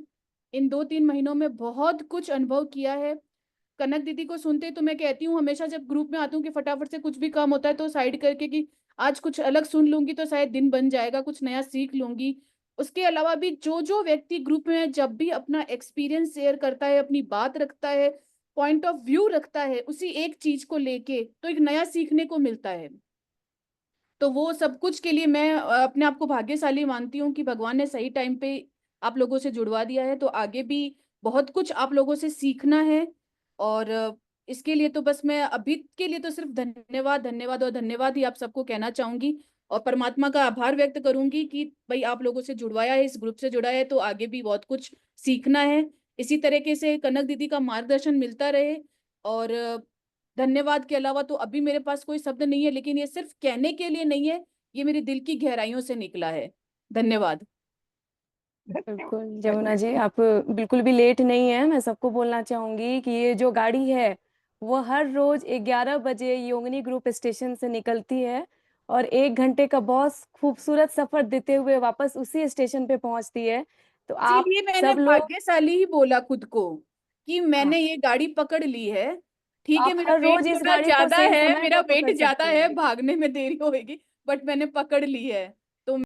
इन 2-3 महीनों में बहुत कुछ अनुभव किया है। कनक दीदी को सुनते तो मैं कहती हूँ हमेशा, जब ग्रुप में आती हूँ, कि फटाफट से कुछ भी काम होता है तो साइड करके कि आज कुछ अलग सुन लूंगी तो शायद दिन बन जाएगा, कुछ नया सीख लूंगी। उसके अलावा भी जो जो व्यक्ति ग्रुप में जब भी अपना एक्सपीरियंस शेयर करता है, अपनी बात रखता है, पॉइंट ऑफ व्यू रखता है उसी एक चीज को लेके, तो एक नया सीखने को मिलता है। तो वो सब कुछ के लिए मैं अपने आप को भाग्यशाली मानती हूँ कि भगवान ने सही टाइम पे आप लोगों से जुड़वा दिया है। तो आगे भी बहुत कुछ आप लोगों से सीखना है। और इसके लिए तो बस मैं अभी के लिए तो सिर्फ धन्यवाद धन्यवाद और धन्यवाद ही आप सबको कहना चाहूंगी। और परमात्मा का आभार व्यक्त करूंगी कि भाई आप लोगों से जुड़वाया है, इस ग्रुप से जुड़ा है, तो आगे भी बहुत कुछ सीखना है। इसी तरीके से कनक दीदी का मार्गदर्शन मिलता रहे। और धन्यवाद के अलावा तो अभी मेरे पास कोई शब्द नहीं है, लेकिन ये सिर्फ कहने के लिए नहीं है, ये मेरे दिल की गहराइयों से निकला है। धन्यवाद। बिल्कुल यमुना जी, आप बिल्कुल भी लेट नहीं है। मैं सबको बोलना चाहूंगी कि ये जो गाड़ी है वो हर रोज 11 बजे योगिनी ग्रुप स्टेशन से निकलती है और 1 घंटे का बहुत खूबसूरत सफर देते हुए वापस उसी स्टेशन पे पहुंचती है। तो आप इसीलिए मैंने सब लोग, भाग्यशाली ही बोला खुद को कि हाँ, मैंने ये गाड़ी पकड़ ली है। ठीक है, आप मेरा हर वेट रोज इस थोड़ा गाड़ी को ज्यादा सही है, समय मेरा पर वेट पकड़ ज्यादा सकते है, हैं। भागने में देरी होगी, बट मैंने पकड़ ली है।